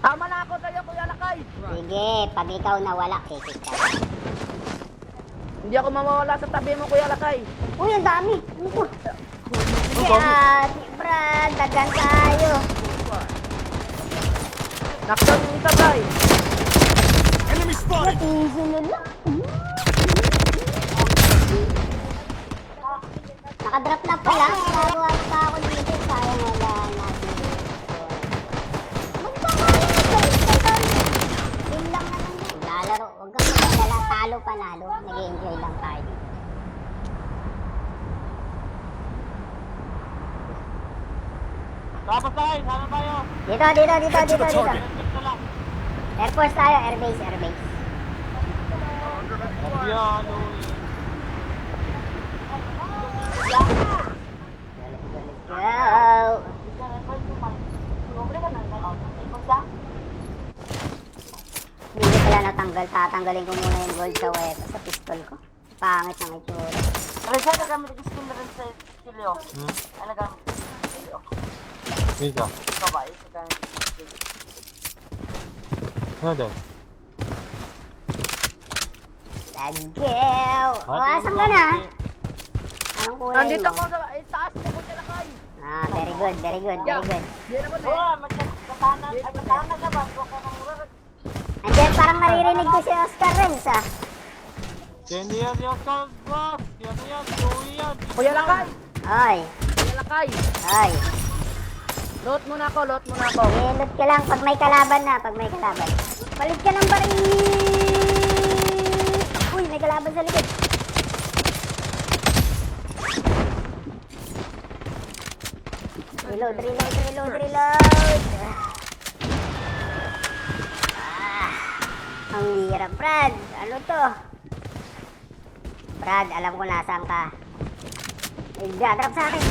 Sama na ako sa iyo, Kuya Lakay! lakay! Sige, pag ikaw nawala, kikik ka. Hindi ako mawawala sa tabi mo, Kuya Lakay. Uy, ang dami. Ano to? Sige, Brad, dagan tayo. Knockdown yung isa, Bray. Enemy spotted! Easy na lang. Nakadrop na pala. Nagawa pa ako dito. Sayang wala natin. Game lang naman yan. Lalaro. Huwag kang magdala. Talo panalo. Nag-enjoy lang tayo. Tapos tayo, sana tayo. Dito. Dito na lang. Air Force tayo. Airbase. Yan, Go! Hindi pala natanggal. Tatanggalin ko muna yung gold sa pistol ko. Pangit ng itsura. Pero siya nagamit yung skin na rin sa Kilio. Ano nagamit yung Kilio? Dito. Ikaw ba? Isa gamit yung Kilio. Ano doon? Let's go! O, asan ka na? Anong kulay Nandito mo? ako sa taas ni Kuya Lakay. Ah, very good. Hindi naman eh. Oo, magkatanan na ba? Huwag ka nang murag. Andiyan, parang maririnig ko si Oscar Renz, ah. Hindi yan yung boss. Yan, Joey yan. Kuya Lakay. Oy, Kuya Lakay. oy. Loot muna ako. Ilot ka lang pag may kalaban na, Palit ka ng baril! Uy, may kalaban sa likod. Reload. Ang hirap, Brad. Ano to? Brad, alam ko nasaan ka. Nagdadrop sa akin.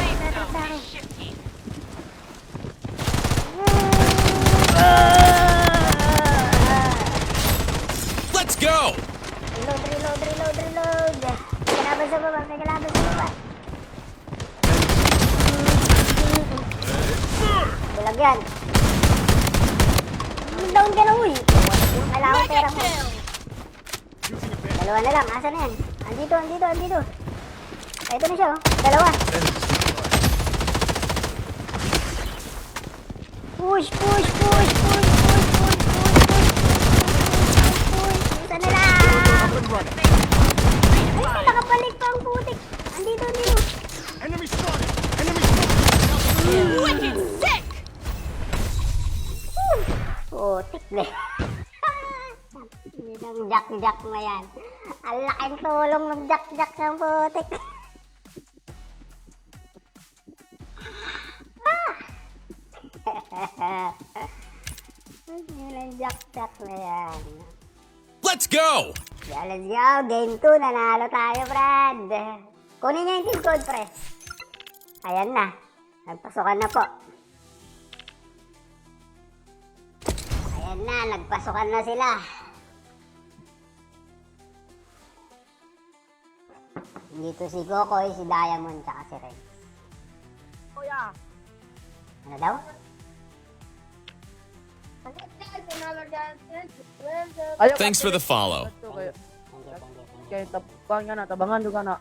Let's go! Reload. May kalaban sa baba. Bulag yan. Down ka na, uy. Kailangan pera mo. Dalawa na lang. Asa na yan? Andito. Ito na siya, oh. Dalawa. Push. Isa na lang. Ay, nakabalik pa ang putik. Andito. Enemy spotted! Wicked sick! Putik na. Ang jack na yan. Ang laking tulong ng jack ng putik. Ang jack na yan. Let's go! Yeah, let's go. Game 2. Nanalo tayo, Brad. Kunin niyo yung team code, pre. Ayan na. Nagpasukan na po. Ayan na. Nagpasukan na sila. Dito si Kokoy, si Diamond, tsaka si Ren. Kuya. Ano daw? Ayaw Thanks for the follow. Kuya. Thank you. Kaya tabangan doon ka na.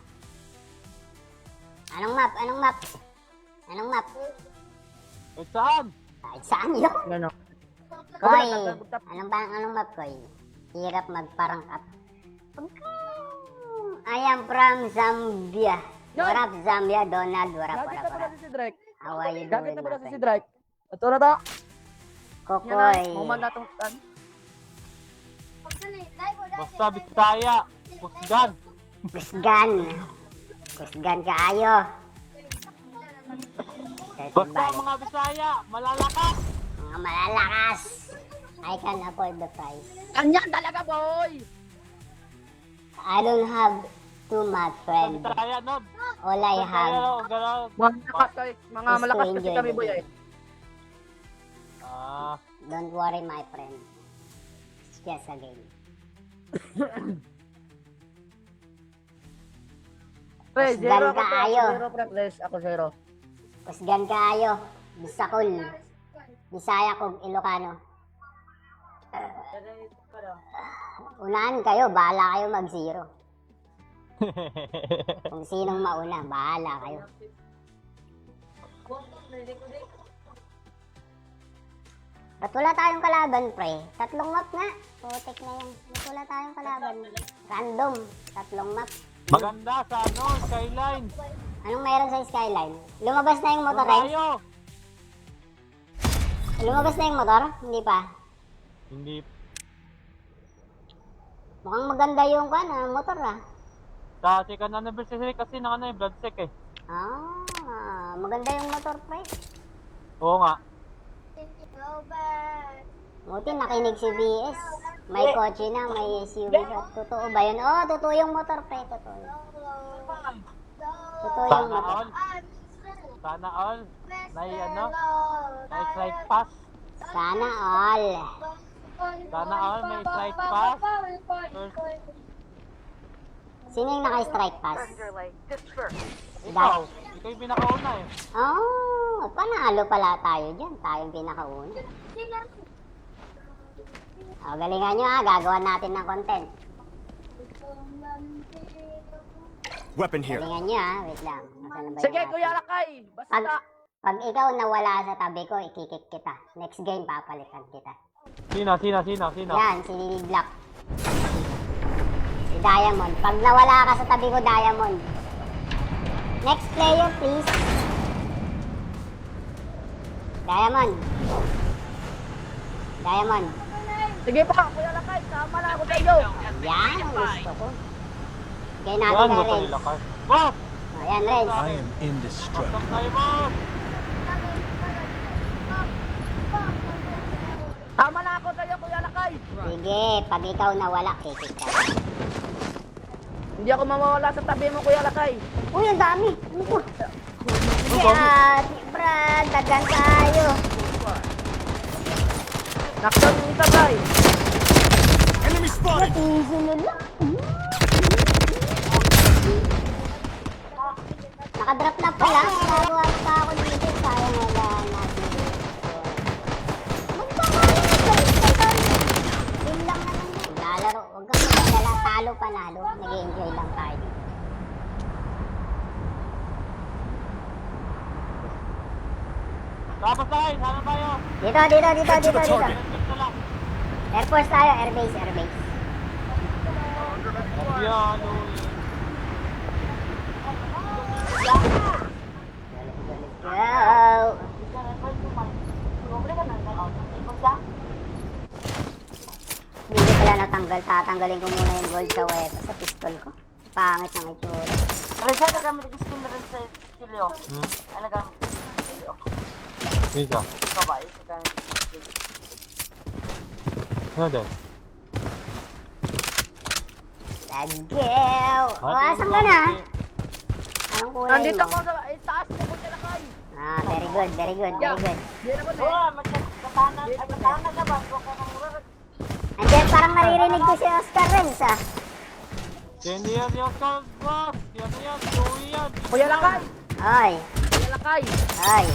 Anong map? Saan? Kahit saan yun? Yan o. Koy, anong map, Koy? Hirap magparang up. I am from Zambia. What up, Zambia? Donald, what up? Gagit na pala si Drake. How are you Gagit doing, na pala my si friend? Drake. Ito na to. Kokoy. Muman na itong tan. Basta Bisaya. Pusgan. Kusgan kaayo. Basta mga Bisaya. Malalakas. Mga malalakas. I can afford the price. Kanyan talaga, boy! I don't have too much, friend. Bisaya, Nod. All I have Gano'n. Mga malakas kasi kami, boy. Eh. Don't worry, my friend. It's just a game. Pre, Kusgan zero ako, kaayo. zero, pre. Please, ako zero. Kusgan kaayo. Bisakol. Bisaya kog Ilocano. Unahan kayo, bahala kayo mag-zero. Kung sinong mauna, bahala kayo. Ba't wala tayong kalaban, pre? 3 map nga. Putik na yan. Ba't wala tayong kalaban? Random. 3 map. Maganda sa ano, skyline. Anong meron sa Skyline? Lumabas na yung motor, Renz? Tayo. Lumabas na yung motor? Hindi pa. Hindi. Mukhang maganda yung motor, ah. Sa second anniversary kasi ng ano yung Bloodsec eh. Ah, maganda yung motor, pre. Oo nga. Buti nakinig si BS. May kotse na, may SUV siya. Totoo ba yun? Oo, totoo yung motor, pre. Totoo yun. Totoo yung Sana motor. all. Sana all. May ano, may strike pass. Sana all. Sana all may strike pass. First, Sino yung naka-strike pass? ikaw. Ikaw yung pinakauna eh. Oh, panalo pala tayo dyan. Tayong pinakauna. Oh, galingan nyo ha. Gagawa natin ng content. Weapon here. Galingan nyo ha. Wait lang. Nasaan na ba Sige, yung Kuya Lakay. Basta. Pag ikaw nawala sa tabi ko, ikikik kita. Next game, papalitan kita. Sino? Yan, si Black. Si Diamond. Pag nawala ka sa tabi ko, Diamond. Next player, please. Diamond. Diamond. Sige pa, Kuya Lakay. Sama na ako sa iyo. Yan, ang gusto ko. Gaya natin Yan, kay gusto Renz. nila kayo. Boss! O, yan, Renz. I am indestructible. Pasok tayo, boss! Sama na ako sa iyo, Kuya Lakay. Sige, pag ikaw nawala, kikik ka. Hindi ako mawawala sa tabi mo, Kuya Lakay. Uy, ang dami. Ano to? Kaya, Brad, dagan tayo. Knockdown yung isa, Bray. Enemy spotted. Easy nila. Nakadrop na pala. Nagawa pa ako dito. Sayang wala natin. Magpapalala ka rin kayo. Game lang naman yun. Lalaro. Huwag kang magdala. Talo panalo. Nag-enjoy lang tayo. Tapos tayo, sana tayo. Dito. Head to the target. Let's na lang. Air Force tayo. Airbase. Airbase. Yan, Go! Hindi pala natanggal. Tatanggalin ko muna yung gold sa weapon sa pistol ko. Pangit ng itsura. Pero siya nagamit yung skin na rin sa skill yun. Ay, nagamit yung skill yun. Isa. Ikaw ba? Isa gamit yung skill. Ano din? Let's go! O, asan ka na? Anong kulay Nandito mo? ako sa taas mo, Kuya Lakay. Ah, very good, very good, very good. Hindi na ko na. Oo, magkatanan. Ay, katanan ka ba? Huwag ka nang murag. Andiyan, parang maririnig ko si Oscar Renz, ah. Hindi yan, si Oscar, boss! Yan yan, Joey yan! Kuya Lakay. Oy, Kuya Lakay. oy.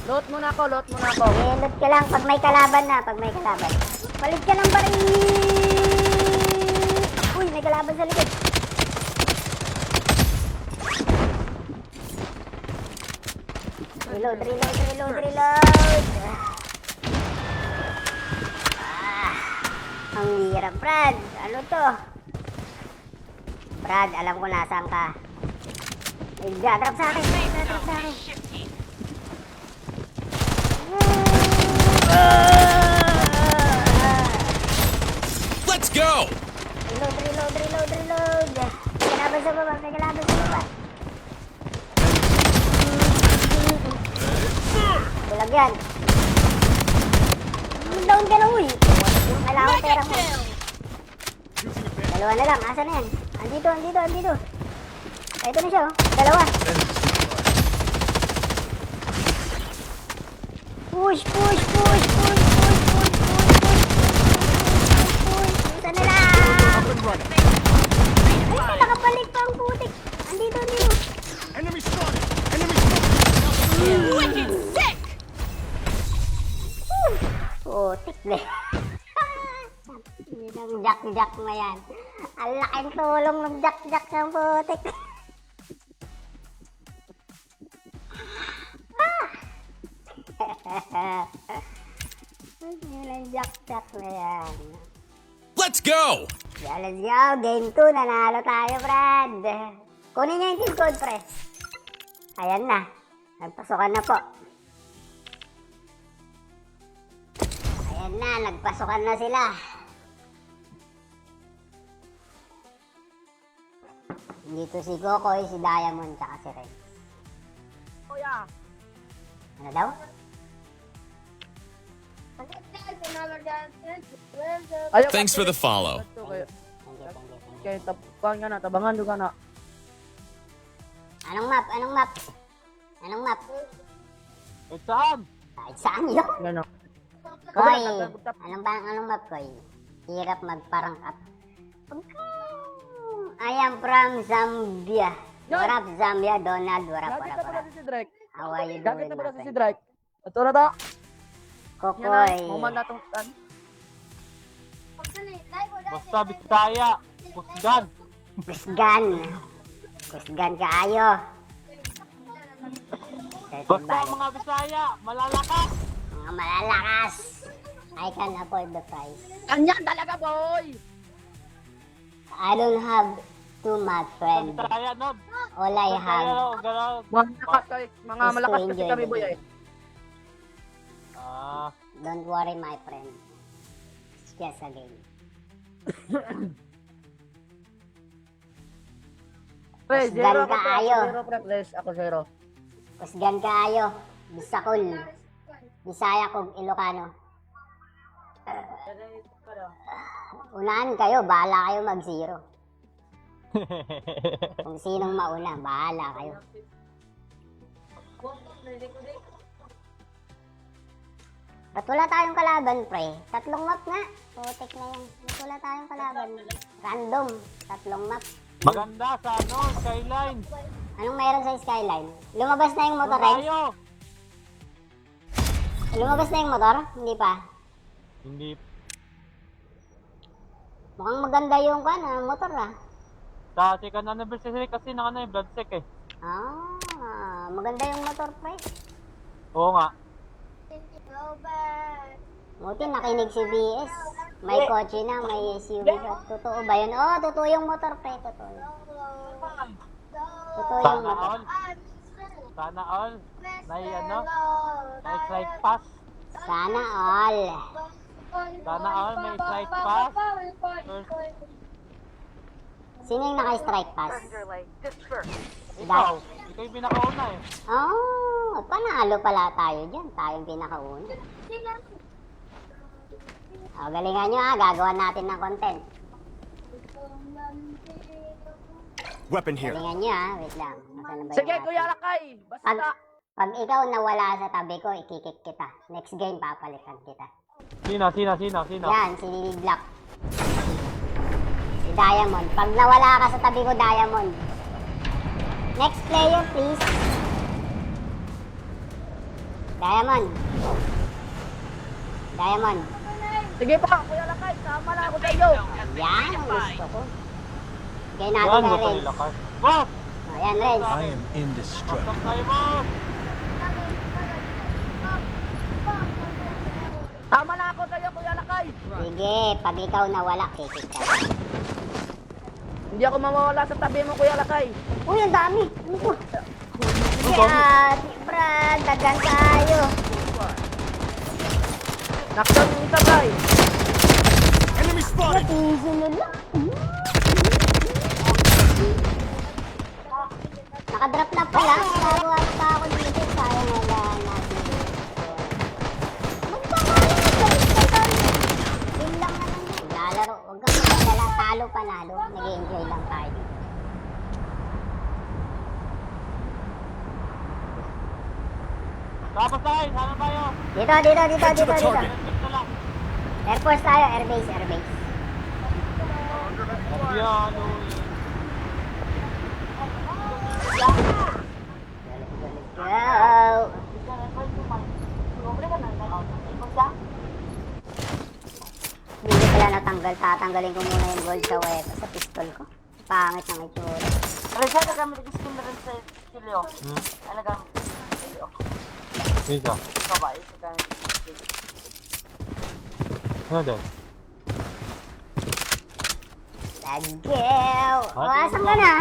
Loot muna ako, loot muna ako. Ilot ka lang pag may kalaban na, pag may kalaban. Palit ka ng baril! Uy, may kalaban sa likod. Reload, reload, reload, reload! Ang hirap, Brad. Ano to? Brad, alam ko nasaan ka. May drop sa akin, may drop sa akin. Let's go. Reload, reload, reload, reload. May kalaban sa baba, may kalaban sa baba. Bulag yan. Down ka na, uy. Kailangan pera mo. Dalawa na lang, asa na yan? Andito, andito, andito. Ito na siya, oh. Dalawa. Push, push, push, push, push, push, push, push, push. Isa na lang. Ay, nakabalik pa ang putik. Andito, andito. Enemy spotted. Enemy spotted. Putik na. Ang jack-jack na yan. Ang laking tulong ng jack-jack ng putik. Yun ang jack-jack na yan. Let's go! Yeah, let's go. Game 2. Nanalo tayo, Brad. Kunin niya yung team code, pre. Ayan na. Nagpasukan na po. Ayan na. Nagpasukan na sila. Dito si Kokoy, si Diamond, tsaka si Rex. Kuya. Ano daw? Ayaw Thanks for the follow. Kaya tabangan ka na, tabangan doon ka na. Anong map? Anong map? Anong map? Eh, saan? Kahit saan yun? Gano'n. Koy, anong map, Koy? Hirap magparang up. I am from Zambia. What up, Zambia? Donald, what up, Gagit what na up, pala what up? si Drake. How are you Gagit doing, na my pala si friend? Drake. Ito na ta. Yan na. Kokoy. Muman na itong tan. Basta Bisaya. Kusgan. Kusgan. Kusgan kaayo. Basta mga Bisaya. Malalakas. Mga malalakas. I can afford the price. Ganyan talaga, boy! I don't have too much, friend. Bisaya, no? All I have Gano'n. Mga malakas kasi enjoy kami, the boy game. eh. Ah. Don't worry, my friend. It's just a game. Pre, Kusgan zero ako, pre. kaayo. Ako zero, pre. Please, ako zero. Kusgan kaayo. Bisakol. Bisaya kog Ilocano. Unahan kayo, bahala kayo mag-zero. Kung sinong mauna, bahala kayo. Ba't wala tayong kalaban, pre? 3 map nga. Putik na yan. Ba't wala tayong kalaban? Random. 3 map. Maganda sa ano, skyline. Anong mayroon sa Skyline? Lumabas na yung motor, Rex? Tayo. Lumabas na yung motor? Hindi pa. Hindi. Mukhang maganda yung motor, ah. Sa second anniversary kasi ng ano, Bloodsec eh. Maganda yung motor, pre. Oo nga. Buti nakinig si BS. May kotse na, may SUV siya. Totoo ba yun? Oo, totoo yung motor, pre. Totoo. Totoo yung Sana motor. all. Sana all. May ano, may slide pass. Sana all. Sana all may slide pass. First, Sino yung naka-strike pass? ikaw. Ikaw yung pinakauna eh. Oh, panalo pala tayo dyan. Tayo yung pinakauna. Galingan nyo, gagawa natin ng content. Weapon here. Galingan nyo, wait lang. Nasaan na ba Sige, yung Kuya ating- Lakay. Basta. Pag ikaw nawala sa tabi ko, ikikik kita. Next game, papalitan kita. Sino? Yan, si Lily Black. Si Diamond. Pag nawala ka sa tabi ko, Diamond. Next player, please. Diamond. Diamond. Sige pa, Kuya Lakay. Sama na ako sa iyo. Yan, ang gusto ko. Bigay natin Yan, na gusto Renz. nila ka. Boss! Ayan, Renz. I am indestructible. Pasok tayo, boss! Sama na ako sa iyo, Kuya Lakay. Sige, pag ikaw nawala, kikik ka. Hindi ako mawawala sa tabi mo, Kuya Lakay. Uy, ang dami. Ano to? Yan, Brad, dagan tayo. Naksan yung isa, Bray. Enemy spotted! Easy na lang. Nakadrop na pala. Nagawa pa ako dito. Sayang wala natin. Yun lang naman yun. Lalaro. Huwag kang magdala. Talo panalo. Nag-enjoy lang tayo. Tapos tayo, sana tayo. Dito. Dito na lang. Air Force tayo. Airbase. Yan, Go! Hindi pala natanggal. Tatanggal tatanggalin ko muna yung gold sa weapon, sa pistol ko. Pangit ng itsura. Pero siya nagamit ng skin na rin sa skill yun. Ano nagamit ng skill yun? Dito. Ikaw ba? Ito gamit ng skill. Ano din? Let's go! O, asan ka na?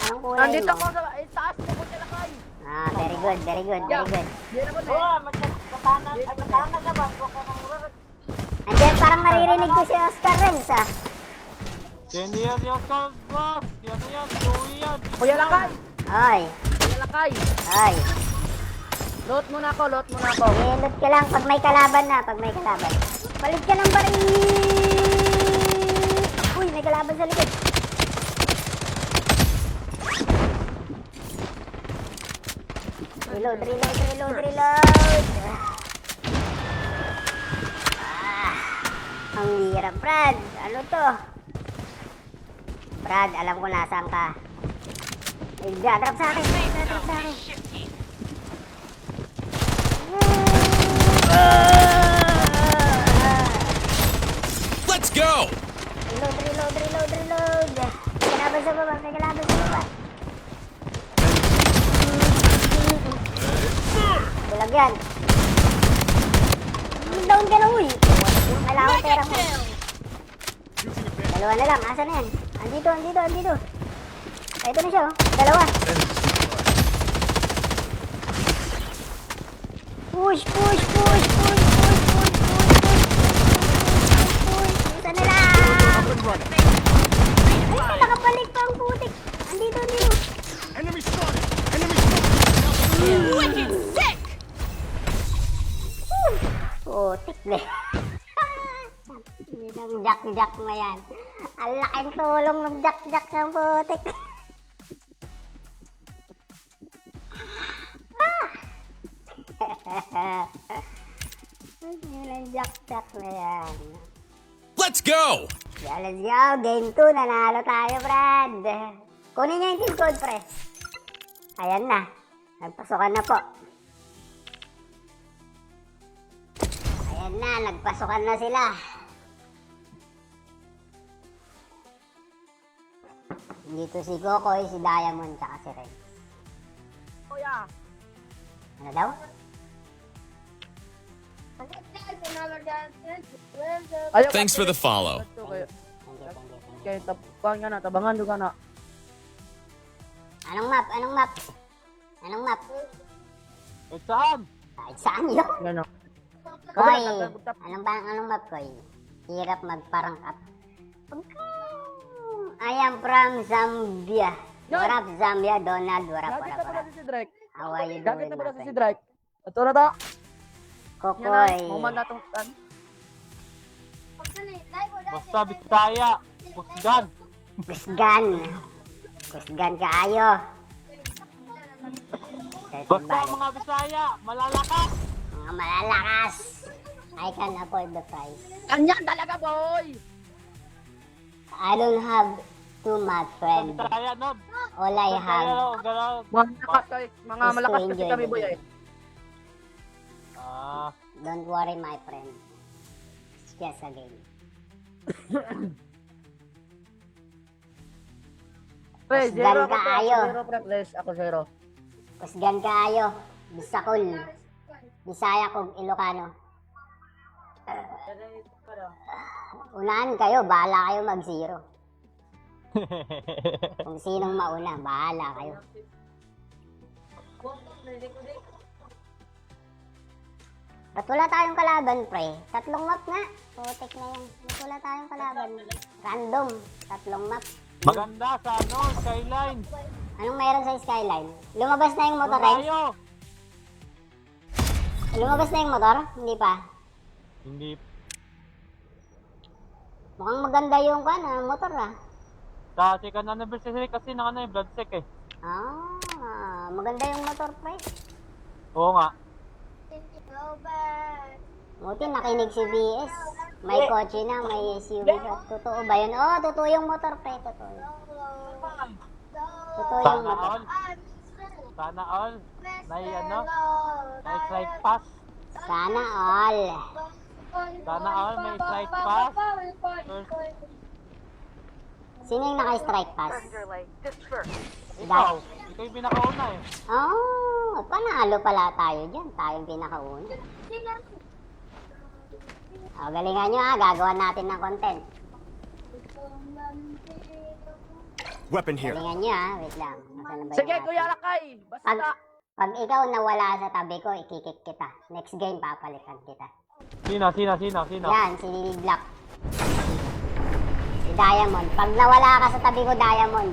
Anong kulay Nandito mo? ko sa taas mo ko sila kay. Ah, very good, very good, very good. Di naman eh. Oo, magkatana ka ba? Huwag ka nang urarag. Andiyan, parang maririnig ko si Oscar Renz, ah. Yan yung cold boss! Yan! Tuwi yan! Kuya lang kay. Oy, Kuya lang kay. oy. Loot muna ako, loot muna ako. Ilot ka lang pag may kalaban na, pag may kalaban. Palit ka ng baril! Uy, may kalaban sa likod. Reload, reload, reload, reload! Ang hirap, Brad. Ano to? Brad, alam ko nasaan ka. Ay, drop sa akin. Drop sa akin. Let's go! Reload, reload, reload, reload. May kalaban sa baba, may kalaban sa baba. Bulag yan. Down ka na, uy. Kailangan pera mo. Dalawa na lang, asa na yan? Andito, andito, andito. Ito na siya, oh. Dalawa. Push, push, push, push, push, push, push, push. Isa na lang. Up and running. Ay, nakapalik pa ang putik. Andito, andito. Enemy spotted! Enemy spotted! Wicked sick! Putik na. Ang jack-jack na yan. Ang laking tulong ng jack-jack ng putik. Ang jack-jack na yan. Let's go! Yeah, let's go. Game 2. Nanalo tayo, Brad. Kunin niyo yung team code, pre. Ayan na. Nagpasukan na po. Ayan na. Nagpasukan na sila. Dito si Kokoy, si Diamond, tsaka si Ren. Kuya. Ano daw? Ayaw Thanks for the follow. Kuya. Thank you, thank you, thank you. Kaya tabangan ka na, tabangan doon ka na. Anong map? Anong map? Anong map? Saan? Kahit saan yun? Yan o. Koy, anong map, Koy? Hirap magparang up. I am from Zambia. What up, Zambia? Donald, what up, what Gagit up, na what pala up? si Drake. How are you Gagit doing, na my pala si friend? Drake. Ito na ta. Kokoy. Yan na. Muman na itong tan. Basta Bisaya! Pusgan! Kusgan. Kusgan kaayo. Basta mga Bisaya! Malalakas! Mga malalakas. I can afford the price. Ganyan talaga, boy! I don't have too much, friend. Bisaya, Nob! All I have. Galaw! Mga malakas, kay, mga Is malakas to kasi enjoy kami, the boy. game. Eh. Don't worry, my friend. It's just a game. Pre, Kusgan zero ako, pre. kaayo. Zero, pre. Please, ako zero. Kusgan kaayo. Bisakol. Bisaya kog Ilocano. Unahan kayo, bahala kayo mag-zero. Kung sinong mauna, bahala kayo. Ba't wala tayong kalaban, pre? Tatlong map nga. Putik na yan. Ba't wala tayong kalaban? Random. Tatlong map. Maganda sa ano, Skyline! Anong mayroon sa Skyline? Lumabas na yung motor, eh? Tayo! Lumabas na yung motor? Hindi pa. Hindi. Mukhang maganda yung motor, ah. Sa second anniversary kasi ng ano yung Bloodsec eh. Ah, maganda yung motor, pre. Oo nga. Buti nakinig si BS. May kotse na, may SUV na. Totoo ba yun? Oo, totoo yung motor, pre. Totoo yun. Totoo yung Sana motor. all. Sana all. May ano? May flight pass. Sana all. Sana all may strike pass. Sino yung naka-strike pass? Ikaw. Ikaw yung pinakauna eh. Oh, panalo pala tayo dyan. Tayong pinakauna. Oh, galingan nyo ha. Gagawa natin ng content. Weapon here. Galingan nyo ha. Wait lang. Nasaan na ba Sige, yung Kuya ating- Lakay. Pag, Basta. pag ikaw nawala sa tabi ko, ikikik kita. Next game, papalitan kita. Sino? Yan, si Lily Black. Si Diamond. Pag nawala ka sa tabi ko, Diamond.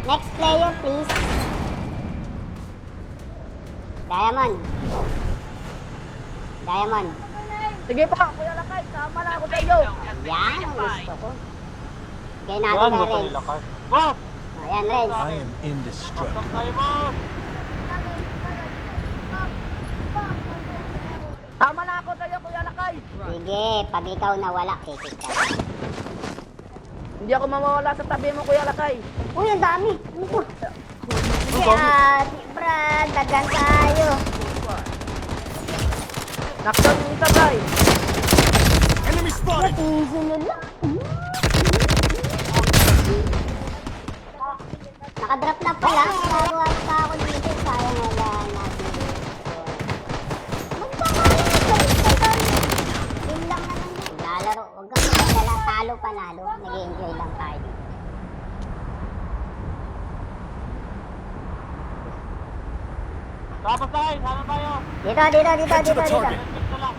Next player, please. Diamond. Diamond. Sige pa, Kuya Lakay. Sama na ako sa iyo. Yan, ang gusto ko. Gaya natin Yan, kay gusto Renz. nila ka. Boss! O, yan, Renz. I am indestructible. Stop tayo, boss! Sama na ako sa iyo, Kuya Lakay. Sige, pag ikaw nawala, kikik ka. Hindi ako mawawala sa tabi mo, Kuya Lakay. Uy, ang dami. Ano to? Yan, Brad, dagan tayo. Naksan yung isa, guys. Enemy spotted. Sunod lang. Nakadrop na pala. Nagawa pa ako dito. Sayang wala natin. Game lang naman yan. Lalaro. Huwag kang magdala. Talo panalo. Nag-enjoy lang tayo. Tapos tayo, sana tayo. Dito. Head to the Dito. target. Next na lang.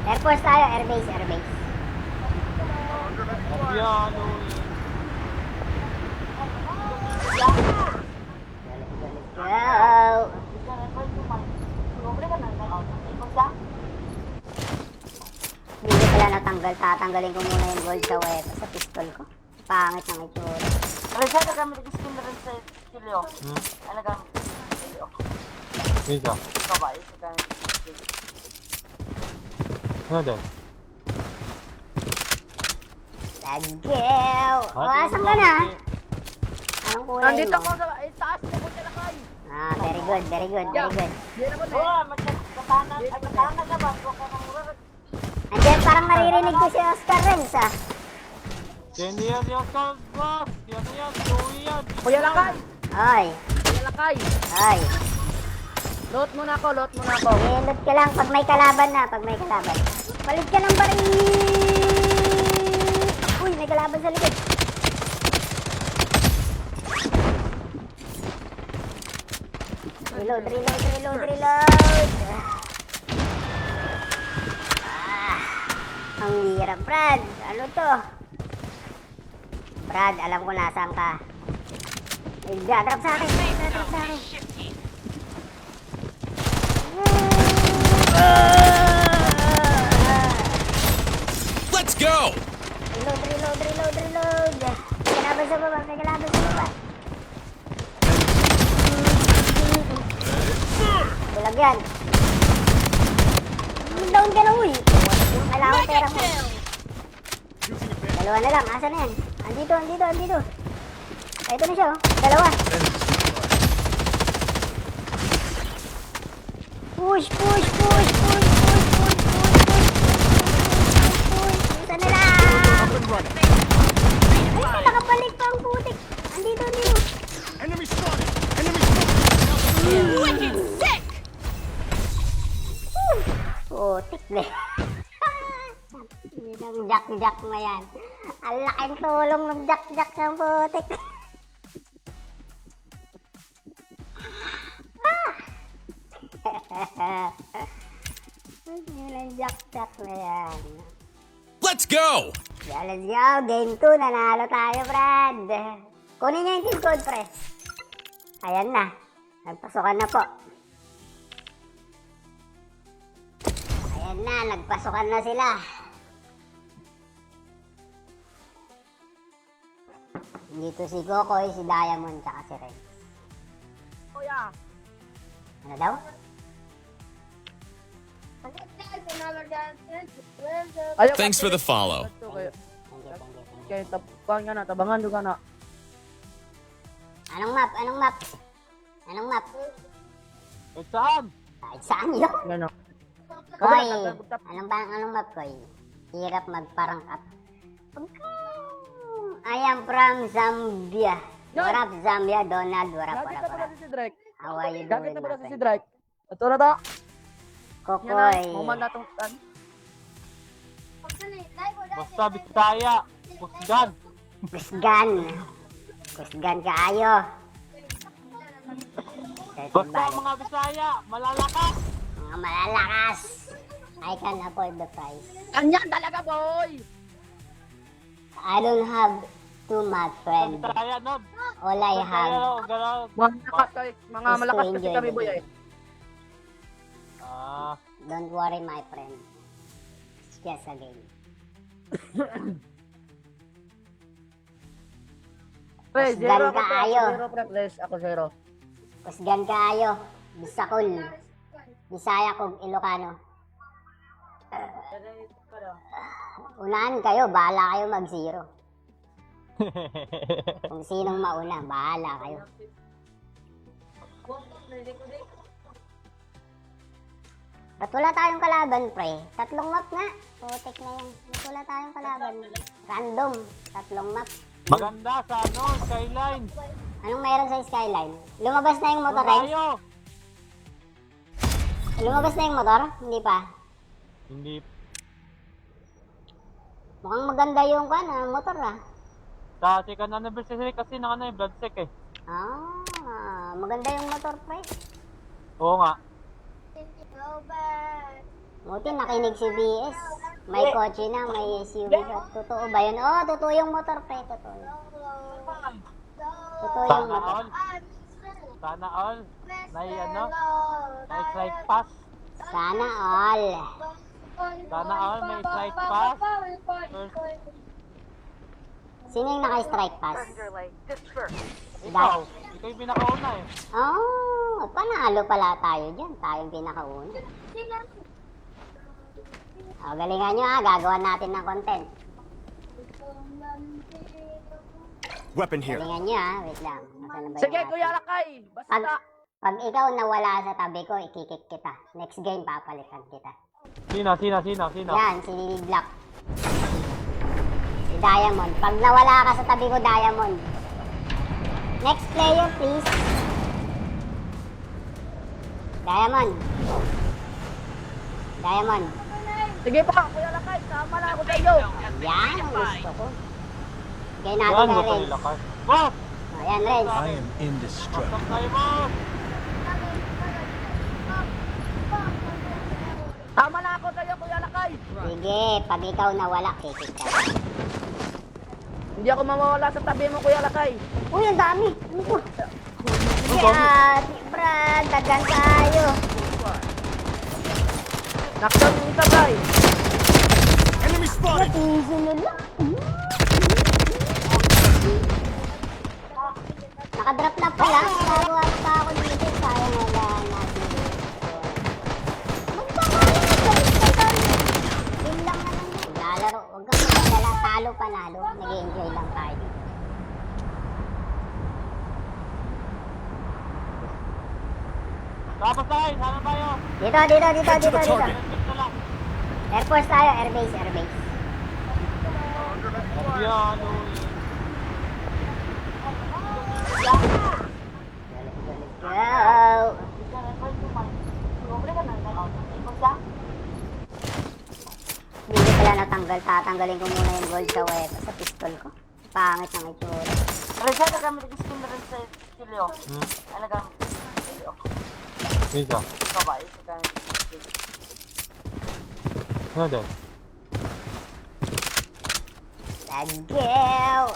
Air Force tayo. Airbase. Airbase. Yan, Go! Hindi ko pala natanggal. Tatanggalin ko muna yung gold sa weapon sa pistol ko. Pangit ng itsura. Renz, ano gamit yung skin na rin sa skill yo? Ano gamit yung skill yo? Dito. Ikaw ba? Ikaw gamit yung skill. Ano din? Let's go! O, asan ka na? Anong kulay Nandito mo? ako sa taas mo, Kuya Lakay. Ah, very good, very good, very good. Hindi naman eh. Oo, magkatana ka ba? Huwag ka nang mura. Andiyan, parang naririnig ko si Oscar Renz, ah. Hindi yan si Oscar, boss! Yan yan, Joey yan! Kuya Lakay. Oy, Kuya Lakay. oy. Loot muna ako, loot muna ako. Ilot ka lang pag may kalaban na, pag may kalaban. Palit ka ng baril! Uy, may kalaban sa likod. Reload. Ang hirap, Brad. Ano to? Brad, alam ko nasaan ka. Drop sa akin. Drop sa akin. Let's go. Reload. May kalaban sa baba. Bulag yan. Down ka na, uy. Kailangan pera mo. Dalawa na lang. Asa na yan? Andito. Ito na siya, oh. Dalawa. Push. Isa na lang. Ay, nakabalik pa ang putik. Andito. Enemy spotted. Enemy spotted. Wicked sick! Putik na. Yun ang jack na yan. Ang laking tulong ng jack ng putik. Yun ang jack na yan. Let's go. Yeah, let's go. Game 2. Nanalo tayo, Brad. Kunin niya yung team code, pre. Ayan na. Nagpasokan na po. Ayan na. Nagpasokan na sila. Dito si Kokoy, si Diamond, tsaka si Rex. Kuya. Ano daw? Ayaw Thanks for the follow. Kaya Thank you. tabangan ka na. Anong map? Eh, saan? Kahit saan yun. Gano. Koy, anong map, Koy? Hirap magparang up. I am from Zambia. What up, Zambia? Donald, what up, what Gagit up, na what pala up? si Drake. How are you Gagit doing, na my pala si friend? Drake. Ito na to. Yan na. Kokoy. Muman na itong tan. Basta Bisaya. Kusgan. Kusgan. Kusgan kaayo. Basta mga Bisaya. Malalakas. Mga malalakas. I can afford the price. Ganyan talaga, boy! I don't have too much friend. Bisaya, no? All I have Galaw. Mga malakas kasi enjoy kami, the boy game. eh. Ah. Don't worry, my friend. It's just a game. Pre, Kusgan zero ako, pre. kaayo. Zero, pre. Please, ako zero. Kusgan kaayo. Bisakol. Bisaya kog Ilocano. Unahan kayo, bahala kayo mag-zero. Kung sinong mauna, bahala kayo. Ba't wala tayong kalaban, pre? 3 map nga. Putik na yan. Ba't wala tayong kalaban? Random. 3 map. Maganda sa ano, skyline. Anong meron sa skyline? Lumabas na yung motor, Ren? Tayo. Lumabas na yung motor? Hindi pa. Hindi. Mukhang maganda yung motor, ah. Sa second anniversary kasi ng ano, Bloodsec eh. Ah, maganda yung motor, pre. Oo nga. Buti nakinig si BS. May kotse na, may SUV siya. Totoo ba yun? Oo, totoo yung motor, pre. Totoo. Totoo yung Sana motor. all. Sana all. May ano, may strike pass. Sana all. Sana all, may strike pass. First, Sino yung naka-strike pass? ikaw. Ikaw yung pinakauna eh. Oh, panalo pala tayo dyan. Tayong pinakauna. Oh, galingan nyo, ah. Gagawa natin ng content. Weapon here. Galingan nyo, ah. Wait lang. Nasaan na ba yung Sige, ating- Kuya Lakay. Pag, Basta. pag ikaw nawala sa tabi ko, ikikik kita. Next game, papalitan kita. Sino? Yan, si Black. Si Diamond. Pag nawala ka sa tabi ko, Diamond. Next player, please. Diamond. Diamond. Sige pa, Kuya Lakay. Sama na ako sa iyo. Yan, ang gusto ko. Bigay natin Yan, kay gusto Renz. nila ka. Boss! Ayan, Renz. I am indestructible. Pasok tayo, boss! Sama na ako sa iyo, Kuya Lakay. Sige, pag ikaw nawala, kikik ka. Hindi ako mawawala sa tabi mo, Kuya Lakay. Uy, ang dami. Ano to? Yan, Brad, dagan tayo. Naksan yung isa, guys. Enemy spotted. Easy nila. Nakadrop na pala. Nagawa pa ako dito. Sayang wala natin. Yun lang naman yun. Lalaro. Huwag kang magdala. Talo panalo. Nag-enjoy lang tayo. Tapos tayo, sana tayo. Dito. Head to the Dito. target. Dito na lang. Air Force tayo. Airbase. Airbase. Yan, uy. Go! Hindi ko pala natanggal. Tatanggalin ko muna yung gold sa weapon, sa pistol ko. Pangit ng itsura. Pero siya nagamit yung skin na rin sa skilyo. Ay, nagamit yung skilyo. Isa. Ikaw ba? Isa ka yung skill. Ano din? Let's go!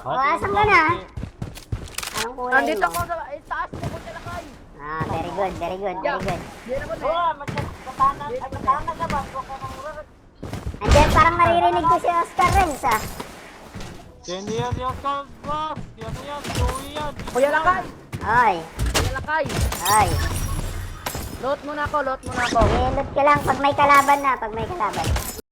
O, asan ka na? Anong kulay Nandito mo? ako sa taas mo, Kuya Lakay. Ah, very good, very good, very good. Hindi na ko na. Oo, magkatanan. Ay, magkatanan ka ba? Huwag ka nang murag. Andiyan, parang naririnig ko si Oscar Renz, ah. Hindi yan yung scout, boss. Yan yan, Joey yan. Kuya Lakay. Oy, Kuya Lakay. oy. Loot muna ako, loot muna ako. Ilot ka lang pag may kalaban na, pag may kalaban.